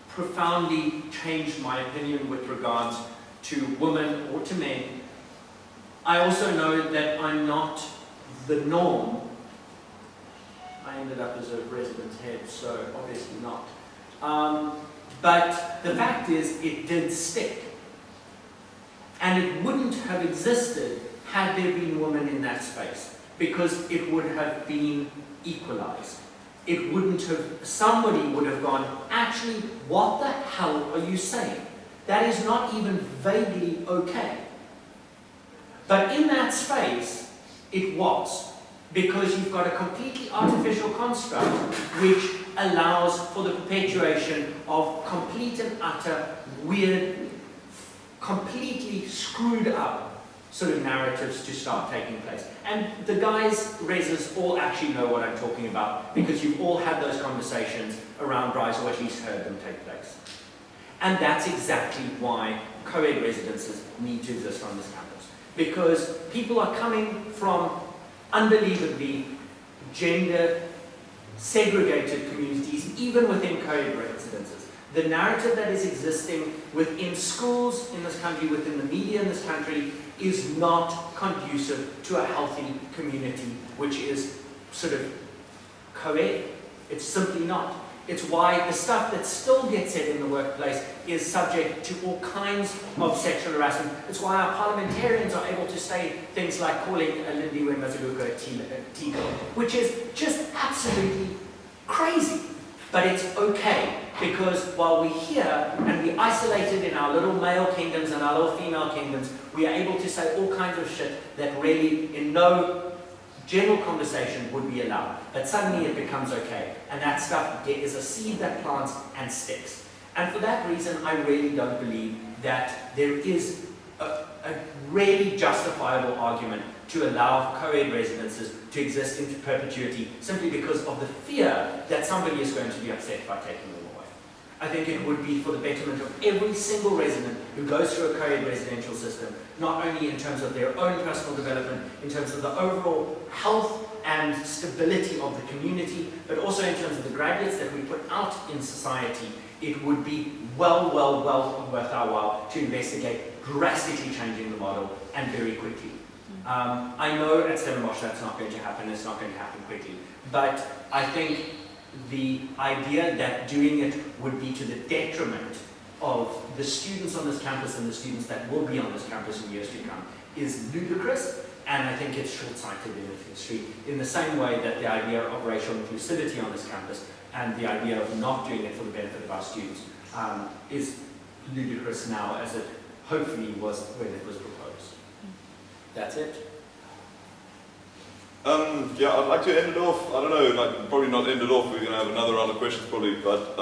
profoundly changed my opinion with regards to women or to men, I also know that I'm not the norm. I ended up as a resident's head, so obviously not. But the fact is, it did stick. And it wouldn't have existed had there been women in that space, because it would have been equalized. It wouldn't have, somebody would have gone, actually, what the hell are you saying? That is not even vaguely okay. But in that space, it was. Because you've got a completely artificial construct which allows for the perpetuation of complete and utter, weird, completely screwed up sort of narratives to start taking place. And the guys, reses, all actually know what I'm talking about, because you've all had those conversations around Bryce, or at least heard them take place. And that's exactly why co-ed residences need to exist on this campus. Because people are coming from unbelievably gender segregated communities, even within co-ed residences. The narrative that is existing within schools in this country, within the media in this country, is not conducive to a healthy community which is sort of co-ed. It's simply not. It's why the stuff that still gets said in the workplace is subject to all kinds of sexual harassment. It's why our parliamentarians are able to say things like calling Lindy Wemazaluka a T-girl, which is just absolutely crazy. But it's okay, because while we're here and we're isolated in our little male kingdoms and our little female kingdoms, we are able to say all kinds of shit that really, in no general conversation, would be allowed. But suddenly it becomes okay. And that stuff is a seed that plants and sticks. And for that reason, I really don't believe that there is a really justifiable argument to allow co-ed residences to exist into perpetuity, simply because of the fear that somebody is going to be upset by taking them away. I think it would be for the betterment of every single resident who goes through a co-ed residential system, not only in terms of their own personal development, in terms of the overall health and stability of the community, but also in terms of the graduates that we put out in society. It would be well worth our while to investigate drastically changing the model, and very quickly. I know at Stellenbosch that's not going to happen, it's not going to happen quickly, but I think the idea that doing it would be to the detriment of the students on this campus and the students that will be on this campus in years to come is ludicrous, and I think it's short-sighted in its history, in the same way that the idea of racial inclusivity on this campus and the idea of not doing it for the benefit of our students is ludicrous now, as it hopefully was when it was proposed. That's it. Yeah, I'd like to end it off. I don't know, like, probably not end it off. We're going to have another round of questions probably. But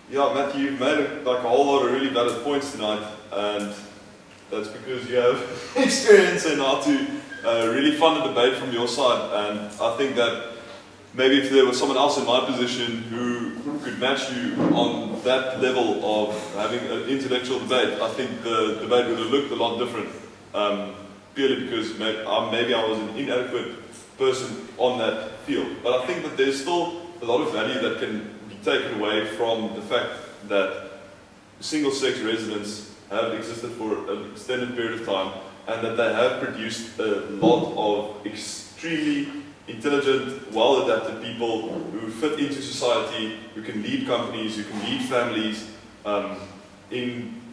yeah, Matthew, you've made a whole lot of really valid points tonight, and that's because you have experience in how to really fund a debate from your side. And I think that maybe if there was someone else in my position who could match you on that level of having an intellectual debate, I think the debate would have looked a lot different. Purely because maybe I was an inadequate person on that field. But I think that there's still a lot of value that can be taken away from the fact that single-sex residents have existed for an extended period of time, and that they have produced a lot of extremely intelligent, well-adapted people who fit into society, who can lead companies, who can lead families,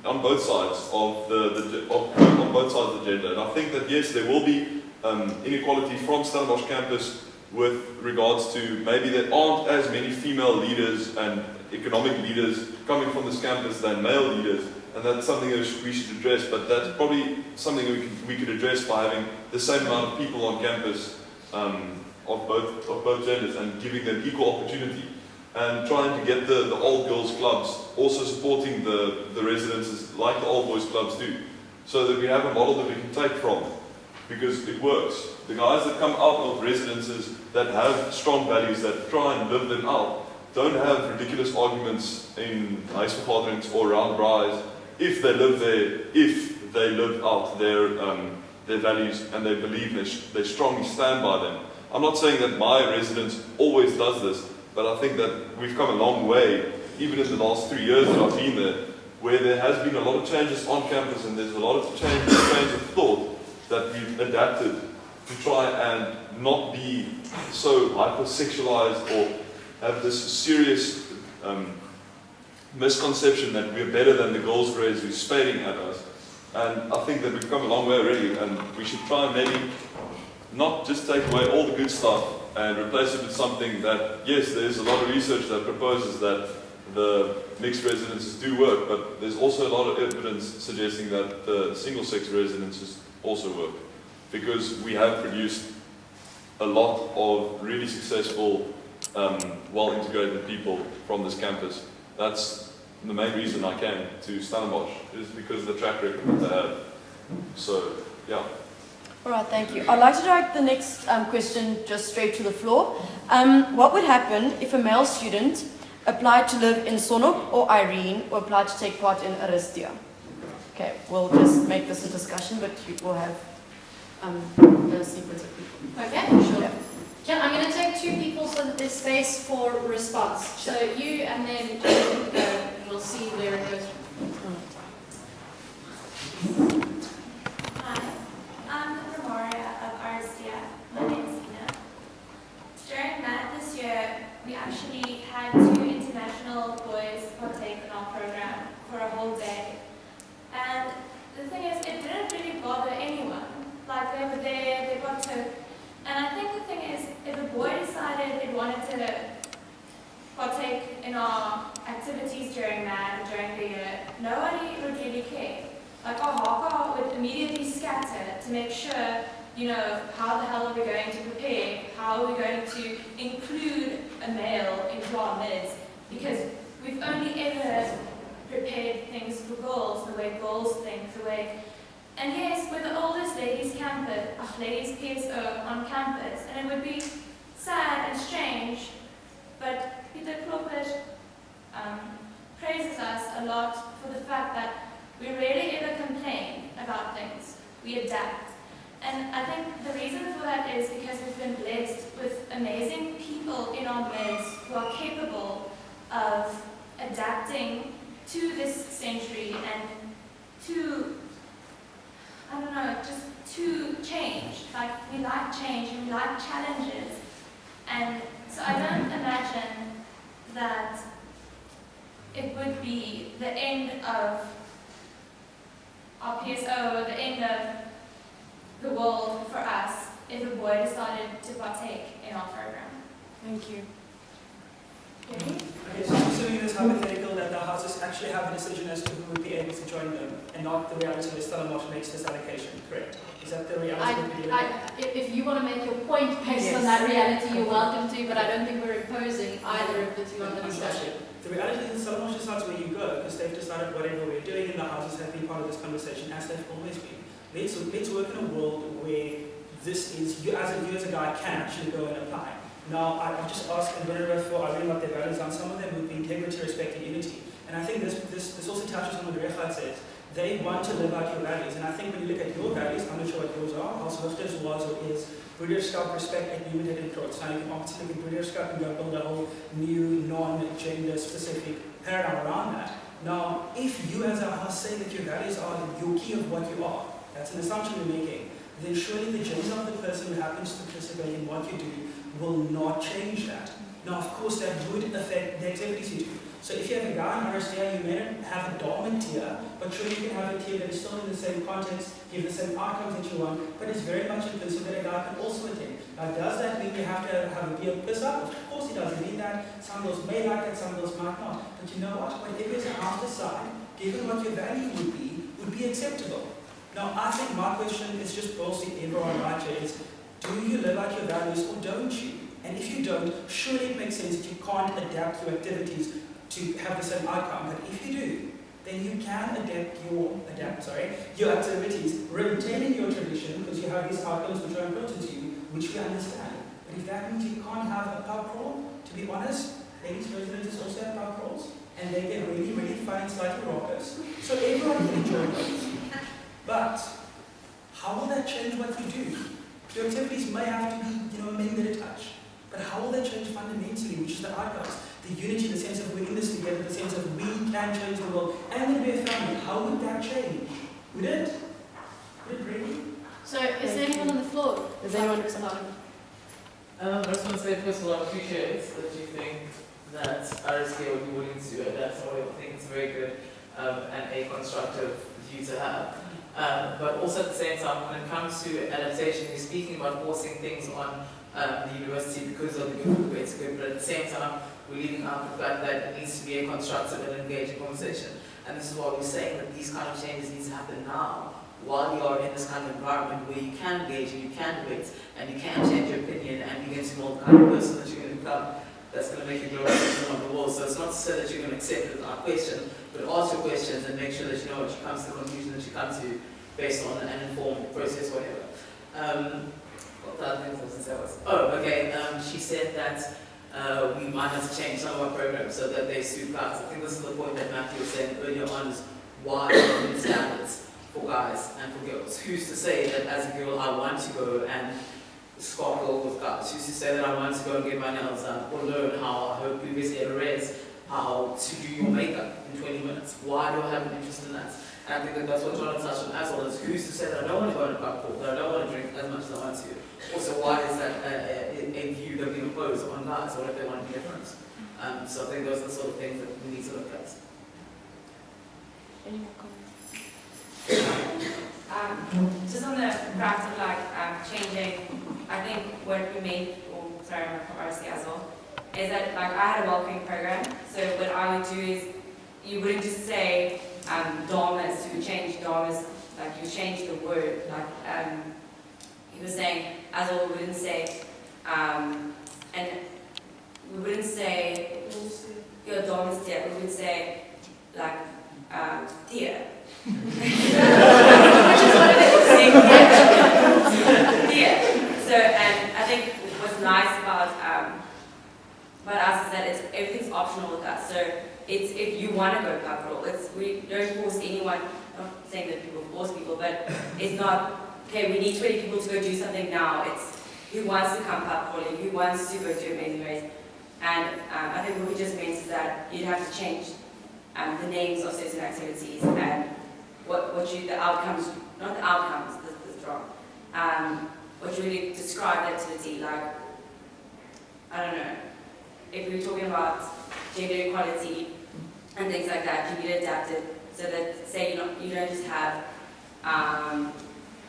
on both sides of on both sides of the gender. And I think that yes, there will be inequality from Stellenbosch campus with regards to maybe there aren't as many female leaders and economic leaders coming from this campus than male leaders, and that's something that we should address. But that's probably something we could address by having the same amount of people on campus of both genders, and giving them equal opportunity. And trying to get the old girls clubs also supporting the residences like the old boys clubs do. so that we have a model that we can take from, because it works. The guys that come out of residences that have strong values, that try and live them out, don't have ridiculous arguments in huisvergaderings or round braais if they live there, if they live out their values and they believe they strongly stand by them. I'm not saying that my residence always does this, but I think that we've come a long way, even in the last 3 years that I've been there, where there has been a lot of changes on campus and there's a lot of change of thought that we've adapted to try and not be so hypersexualized or have this serious misconception that we're better than the girls' grades who's spading at us. And I think that we've come a long way already, and we should try and maybe not just take away all the good stuff and replace it with something that, yes, there's a lot of research that proposes that the mixed residences do work, but there's also a lot of evidence suggesting that the single-sex residences also work, because we have produced a lot of really successful, well-integrated people from this campus. That's the main reason I came to Stellenbosch, is because of the track record that they have. So, yeah. All right, thank you. I'd like to direct the next question just straight to the floor. What would happen if a male student applied to live in Sonop or Irene, or applied to take part in Aristia? Okay, we'll just make this a discussion, but we'll have a sequence of people. Okay, sure. Yeah. I'm going to take 2 people so that there's space for response. So you and then we'll see where it goes. Hi, I'm the Memoria of Aristia. My name is Ina. During MAT this year, we actually had 2 international boys partake in our program for a whole day. And the thing is, it didn't really bother anyone. Like, they were there, they partook. And I think the thing is, if a boy decided it wanted to partake in our activities during MAD, during the year, nobody would really care. Like, our haka would immediately scatter to make sure, you know, how the hell are we going to prepare? How are we going to include a male into our midst? Because we've only ever prepared things for girls, the way girls think, the way. And yes, we're the oldest ladies PSO on campus, and it would be sad and strange, but Peter Kloppert praises us a lot for the fact that we rarely ever complain about things. We adapt. And I think the reason for that is because we've been blessed with amazing people in our midst who are capable of adapting to this century and to, I don't know, just to change. Like, we like change and we like challenges. And so I don't imagine that it would be the end of our PSO or the end of the world for us if a boy decided to partake in our program. Thank you. Okay, so assuming this hypothetical that the houses actually have a decision as to who would be able to join them, and not the reality that Stellenbosch makes this allocation, correct? Is that the reality? If you want to make your point based on that reality, you're welcome to, but I don't think we're imposing either of the 2 on the discussion. The reality is Stellenbosch decides where you go, because they've decided whatever we're doing in the houses has been part of this conversation, as they've always been. Let's work in a world where this is, you as a guy can actually go and apply. Now, I've just asked and whenever for Irene what their values are, some of them would be integrity, respect, and unity. And I think this also touches on what Recha said. They want to live out your values. And I think when you look at your values, I'm not sure what yours are, als Richters was or is broederskap, respect, and unity and trots. Now, you can obviously look at broederskap and go build a whole new, non-gender specific paradigm around that. Now, if you as a house say that your values are your key of what you are, that's an assumption you're making, then surely the gender of the person who happens to participate in what you do will not change that. Now, of course, that would affect the activities you do. So if you have a guy in RSDA, you may not have a dominant tier, but surely you can have a tier that is still in the same context, give the same outcomes that you want, but it's very much inclusive that a guy can also attend. Now, does that mean you have to have a beer piss up? Of course it doesn't mean that. Some girls may like that, some girls might not. But you know what? Whatever is a house decide, given what your value would be acceptable. Now, I think my question is just posing everyone right here is, do you live out your values or don't you? And if you don't, surely it makes sense that you can't adapt your activities to have the same outcome. But if you do, then you can adapt your activities, retaining your tradition because you have these outcomes which are important to you, which we understand. But if that means you can't have a pub crawl, to be honest, ladies residents also have pub crawls, and they get really, really fun and slightly raucous. So everyone can enjoy those. But how will that change what you do? Your activities may have to be, amended a touch. But how will that change fundamentally, which is the outcomes? The unity, the sense of we're in this together, the sense of we can change the world, and then we're a family. How would that change? Would it? Would it really? So, is there anyone on the floor? Is anyone responding? I just want to say, first of all, I appreciate that you think that RSK would be willing to adapt. I think it's a very good and a constructive view to have. But also at the same time, when it comes to adaptation, you're speaking about forcing things on the university because of the good way it's good, but at the same time, we're leaving out the fact that it needs to be a constructive and engaging conversation. And this is why we're saying that these kind of changes need to happen now, while you are in this kind of environment where you can engage and you can debate and you can change your opinion and begin to mold the kind of person that you're going to become that's going to make you glorious citizen of the world. So it's not to say that you're going to accept it without question, but ask your questions and make sure that you know what you come to the conclusion that you come to based on an informed process, whatever. What the other things I was going to say was, she said that we might have to change some of our programs so that they suit guys. I think this is the point that Matthew was saying earlier on, is why different standards for guys and for girls. Who's to say that as a girl I want to go and sparkle with guys? Who's to say that I want to go and get my nails done or learn how, I hope previous ever is, how to do your makeup in 20 minutes? Why do I have an interest in that? And I think that that's what John touched on as well, is who's to say that I don't want to go on a pub crawl, that I don't want to drink as much as I want to. Also, why is that a view that we impose on guys? What if they want to be different? So I think those are the sort of things that we need to look at. Any more comments? Just on the fact of changing, I think what we made, I'm from RC as well, is that I had a welcoming program. So what I would do is, you wouldn't just say dormers, you would change dormers, you change the word. He was saying, as well, we wouldn't say, and we wouldn't say your dormers dear, we would say dear. Which is what it is. Dear. So, and I think what's nice about us is that everything's optional with us. So it's if you want to go pub crawl, we don't force anyone. I'm not saying that people force people, but it's not okay. We need 20 people to go do something now. It's who wants to come pub crawling, who wants to go do Amazing Race, and I think what we just meant is that you'd have to change the names of certain activities and the outcomes, not the outcomes. That's wrong. What you really describe the activity I don't know. If we're talking about gender equality and things like that, you need to adapt it so that, say, you don't just have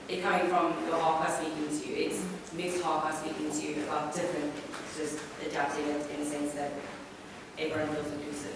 it coming from your hardcore speaking to you. It's mixed hardcore speaking to you about different, just adapting it in a sense that everyone feels inclusive.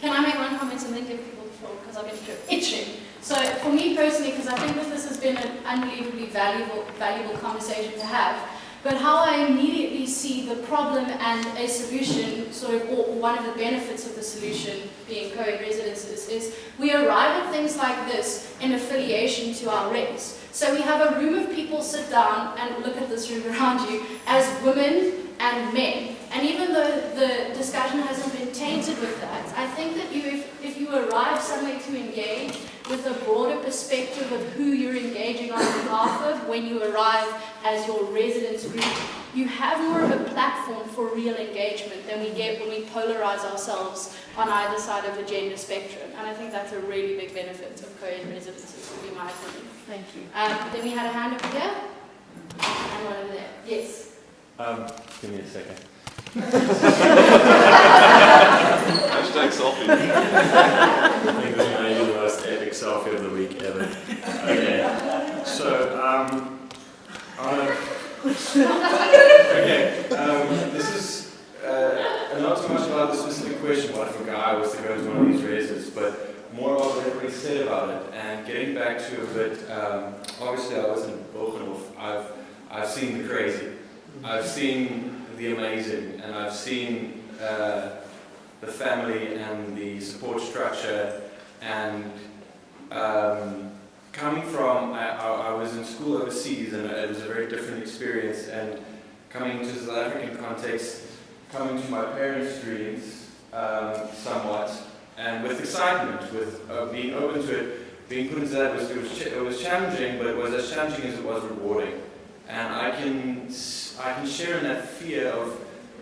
Can I make one comment and then give people the floor, because I've been itching. So for me personally, because I think that this has been an unbelievably valuable conversation to have, but how I immediately see the problem and a solution, or one of the benefits of the solution being co-ed residences, is we arrive at things like this in affiliation to our race. So we have a room of people sit down and look at this room around you as women and men. And even though the discussion hasn't been tainted with that, I think that if you arrive somewhere to engage with a broader perspective of who you're engaging on behalf of when you arrive as your residence group, you have more of a platform for real engagement than we get when we polarize ourselves on either side of the gender spectrum. And I think that's a really big benefit of co-ed residences, would be my opinion. Thank you. Then we had a hand over here, and one over there. Yes? Give me a second. Hashtag selfie. I think this may be the most epic selfie of the week ever. Okay, so this is not so much about the specific question, what if a guy was to go to one of these races, but more about what everybody said about it. And getting back to a bit, obviously I wasn't vocal enough. I've seen the crazy, I've seen the amazing, and I've seen the family and the support structure. And coming from, I was in school overseas, and it was a very different experience, and coming to the South African context, coming to my parents' dreams somewhat, and with excitement, with being open to it, being put into that, it was challenging, but it was as challenging as it was rewarding. And I can share in that fear of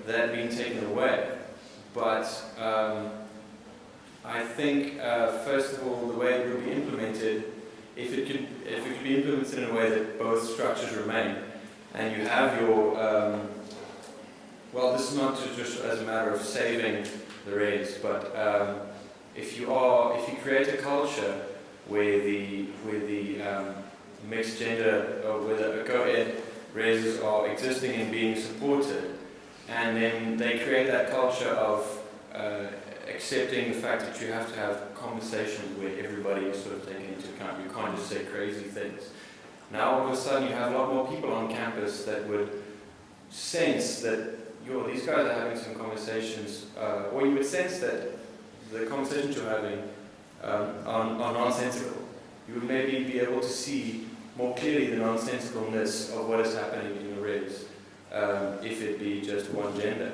that being taken away. But I think, first of all, the way it would be implemented, if it could be implemented in a way that both structures remain, and you have your, well, this is not just as a matter of saving the res, but if you create a culture where the mixed gender, or where the co-ed reses are existing and being supported, and then they create that culture of accepting the fact that you have to have conversations where everybody is sort of taken into account. You can't just say crazy things. Now all of a sudden you have a lot more people on campus that would sense that, these guys are having some conversations, or you would sense that the conversations you're having are nonsensical. You would maybe be able to see more clearly the nonsensicalness of what is happening in the res, if it be just one gender.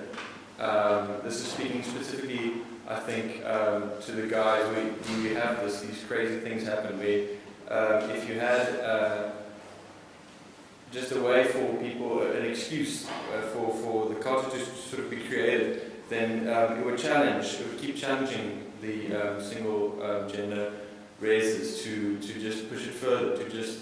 This is speaking specifically, I think, to the guys when we have these crazy things happen where if you had just a way for people, an excuse for the culture to sort of be created, then it would keep challenging the single gender races to just push it further, to just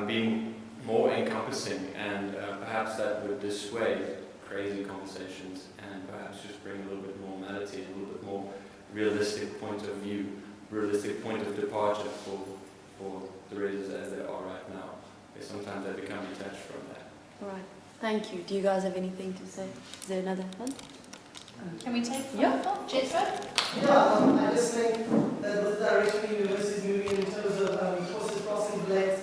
be more encompassing, and perhaps that would dissuade crazy conversations and perhaps just bring a little bit more normality and a little bit more realistic point of view, realistic point of departure for the races as they are right now. Because sometimes they become detached from that. All right. Thank you. Do you guys have anything to say? Is there another one? Can we take Jethro? Yeah, I just think that with the direction the university is moving in terms of courses crossing blades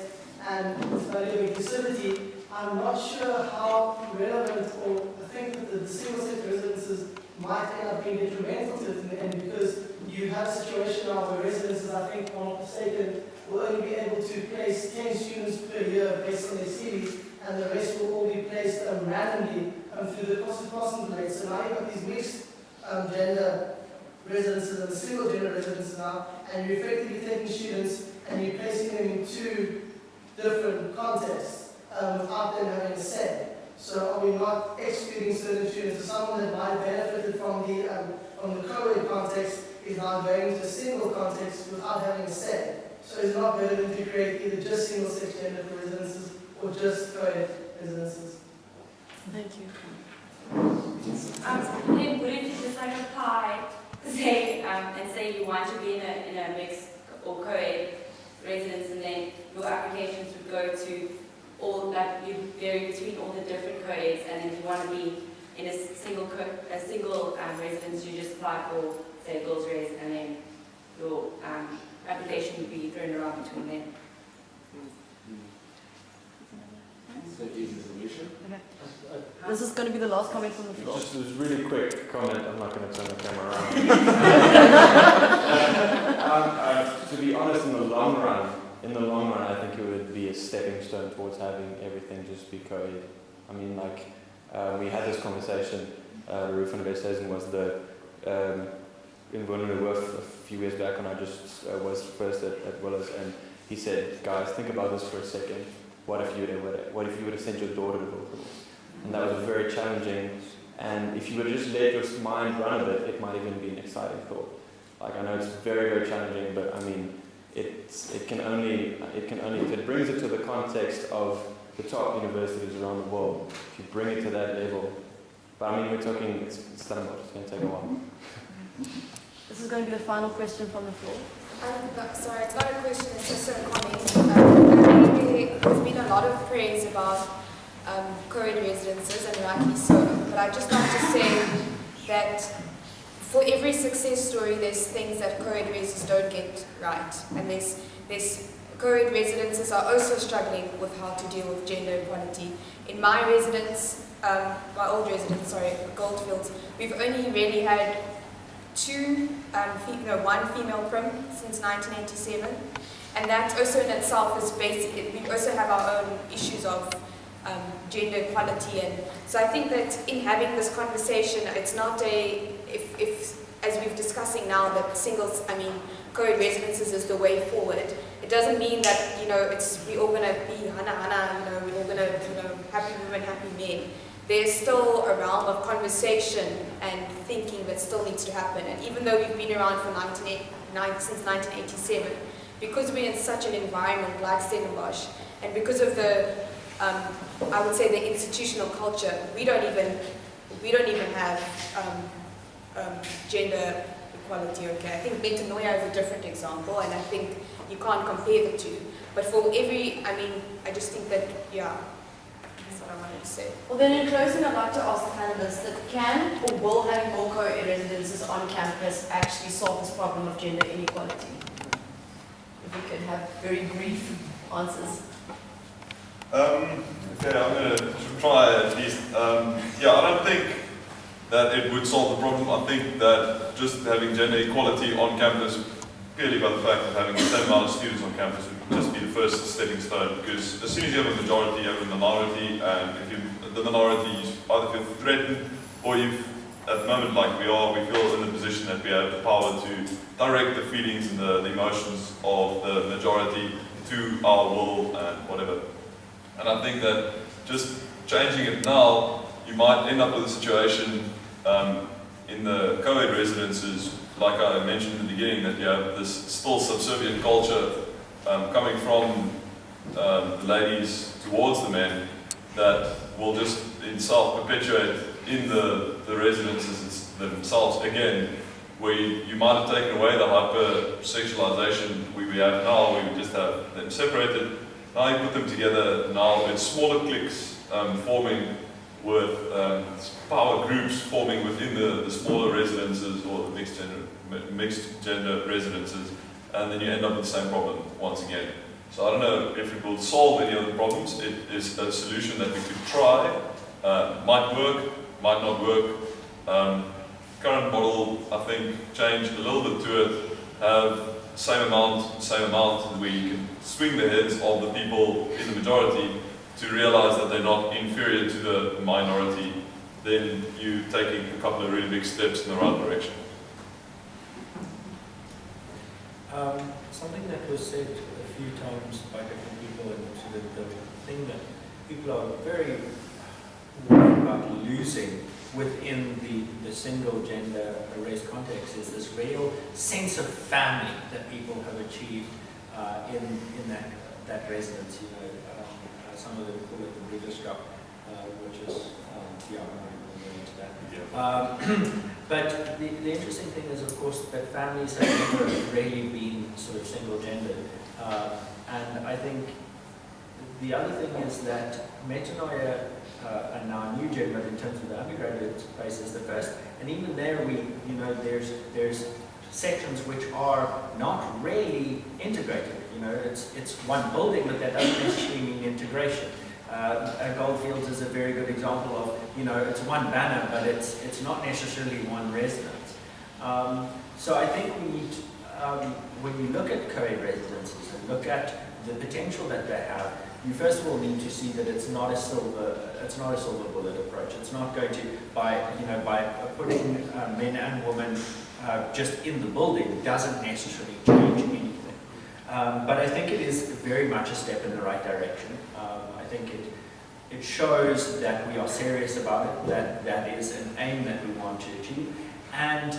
and value of inclusivity, I'm not sure how relevant, or I think that the single-sex residences might end up being detrimental to it in the end, because you have a situation now where residences, I think, if I'm not mistaken, will only be able to place 10 students per year based on their series, and the rest will all be placed randomly through the crossing blades. So now you've got these mixed gender residences and single gender residences now, and you're effectively taking students and you're placing them in two different contexts without them having a say. So are we not excluding certain students? So someone that might have benefited from the co-ed context is now going into a single context without having a say. So it's not relevant to create either just single-sex gender residences or just co-ed residences. Thank you. Wouldn't you just like apply, say, and say you want to be in a mixed or co-ed residence, and then your applications would go to all, like, you vary between all the different co-eds, and then if you want to be in a single residence, you just apply for, say, girls' res, and then your application would be thrown around between them. Okay. This is going to be the last comment from the floor. Just a really quick comment. I'm not going to turn the camera around. To be honest, in the long run, I think it would be a stepping stone towards having everything just be co-ed. I mean, like, we had this conversation. Roof van Westhuizen was the in Wimbledon a few years back when I just was first at Willis, and he said, "Guys, think about this for a second. What if you would have sent your daughter to Wimbledon?" And that was very challenging. And if you would just let your mind run a bit, it might even be an exciting thought. Like, I know it's very, very challenging, but I mean, it can only if it brings it to the context of the top universities around the world, if you bring it to that level. But I mean, we're talking, it's Stellenbosch, it's going to take a while. This is going to be the final question from the floor. Sorry, it's not a question, it's just a comment. I think there's been a lot of praise about co-ed residences, and rightly so. But I'd just like to say that for every success story, there's things that co-ed residents don't get right. And there's co-ed residences are also struggling with how to deal with gender equality. In my residence, my old residence, Goldfields, we've only really had one female prim since 1987, and that also in itself is basic. We also have our own issues of gender equality, and so I think that in having this conversation, it's not if as we're discussing now that co-ed residences is the way forward. It doesn't mean that we're all gonna be hana, we're all gonna happy women, happy men. There's still a realm of conversation and thinking that still needs to happen. And even though we've been around since 1987, because we're in such an environment like Stellenbosch, and because of the, I would say the institutional culture, we don't even have gender equality. Okay, I think metanoia is a different example, and I think you can't compare the two. But for I just think that, yeah. That's what I wanted to say. Well, then in closing, I'd like to ask the panelists that can or will having more co-ed residences on campus actually solve this problem of gender inequality? If we could have very brief answers. Okay, I'm going to try at least. Yeah, I don't think that it would solve the problem. I think that just having gender equality on campus, purely by the fact of having the same amount of students on campus, would just be the first stepping stone. Because as soon as you have a majority, you have a minority, and if the minority, you either feel threatened, or at the moment like we are, we feel in the position that we have the power to direct the feelings and the emotions of the majority to our will and whatever. And I think that just changing it now, you might end up with a situation in the co-ed residences, like I mentioned in the beginning, that you have this still subservient culture coming from the ladies towards the men that will just in itself perpetuate in the residences themselves again, where you might have taken away the hyper-sexualization we have now, we would just have them separated. Now you put them together, now it's smaller cliques forming with power groups forming within the smaller residences or the mixed gender residences, and then you end up with the same problem once again. So I don't know if it will solve any of the problems. It is a solution that we could try. Might work, might not work. Current model, I think, change a little bit to it. Have same amount, where you can swing the heads of the people in the majority to realize that they're not inferior to the minority. Then you're taking a couple of really big steps in the right direction. Something that was said a few times by different people, and the thing that people are very worried about losing within the single gender race context is this real sense of family that people have achieved in that residence. Some of them call it the Broederschap, which is I'm not going to go into that. But the interesting thing is, of course, that families have never really been sort of single gendered, and I think the other thing is that metanoia and now new gender in terms of the undergraduate space is the first, and even there there's sections which are not really integrated. It's one building, but that doesn't necessarily mean integration. Goldfields is a very good example of, it's one banner, but it's not necessarily one residence. So I think we need, when you look at co-ed residences and look at the potential that they have, you first of all need to see that it's not a silver bullet approach. It's not going to by putting men and women just in the building doesn't necessarily change anything. But I think it is very much a step in the right direction. I think it shows that we are serious about it, that is an aim that we want to achieve. And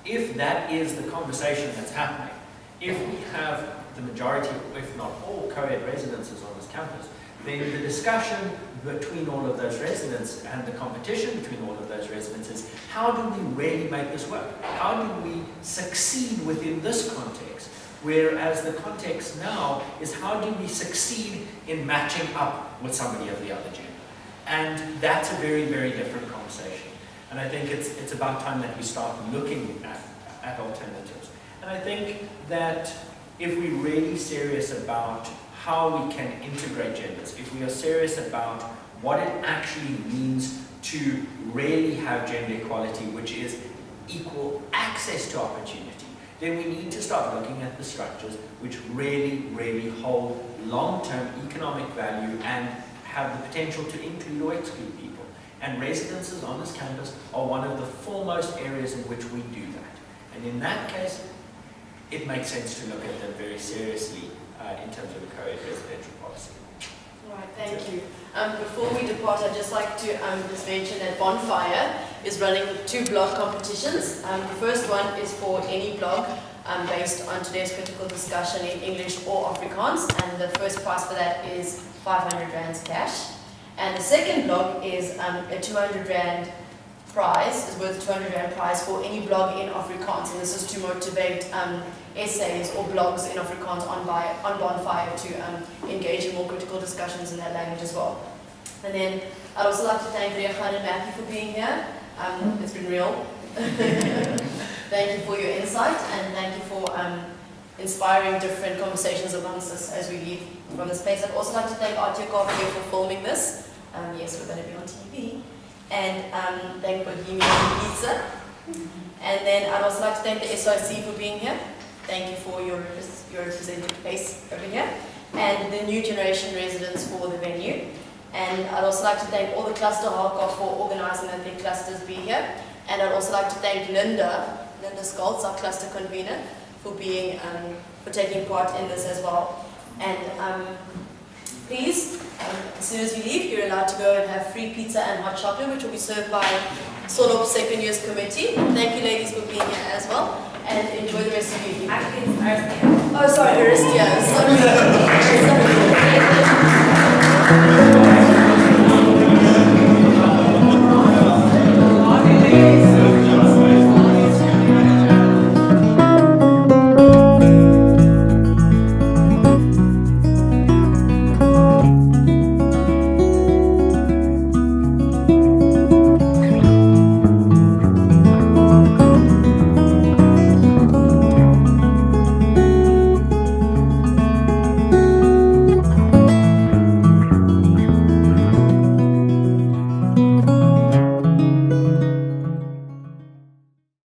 if that is the conversation that's happening, if we have the majority, if not all, co-ed residences on this campus, then the discussion between all of those residents and the competition between all of those residents is, how do we really make this work? How do we succeed within this context? Whereas the context now is, how do we succeed in matching up with somebody of the other gender? And that's a very, very different conversation. And I think it's about time that we start looking at alternatives. And I think that if we're really serious about how we can integrate genders, if we are serious about what it actually means to really have gender equality, which is equal access to opportunity, then we need to start looking at the structures which really, really hold long-term economic value and have the potential to include or exclude people. And residences on this campus are one of the foremost areas in which we do that. And in that case, it makes sense to look at them very seriously in terms of a co-ed residential policy. Right, thank you. Before we depart, I'd just like to just mention that Bonfire is running 2 blog competitions. The first one is for any blog based on today's critical discussion in English or Afrikaans, and the first prize for that is 500 rands cash. And the second blog is a 200 rand prize, is worth 200 rand prize for any blog in Afrikaans, and this is to motivate essays or blogs in Afrikaans on Bonfire to engage in more critical discussions in that language as well. And then I'd also like to thank Regan and Matthew for being here. It's been real. Thank you for your insight, and thank you for inspiring different conversations amongst us as we leave from this place. I'd also like to thank Artie Coffee for filming this. Yes, we're going to be on TV. And thank Bohemian Pizza. And then I'd also like to thank the SIC for being here. Thank you for your represented face over here. And the New Generation residents for the venue. And I'd also like to thank all the cluster hardcore for organising that their clusters be here. And I'd also like to thank Linda Scholz, our cluster convener, for being for taking part in this as well. And please, as soon as we leave, you're allowed to go and have free pizza and hot chocolate, which will be served by Solop Second Years Committee. Thank you, ladies, for being here as well, and enjoy the rest of your evening. Actually, it's Aristia. Oh, sorry, Aristia.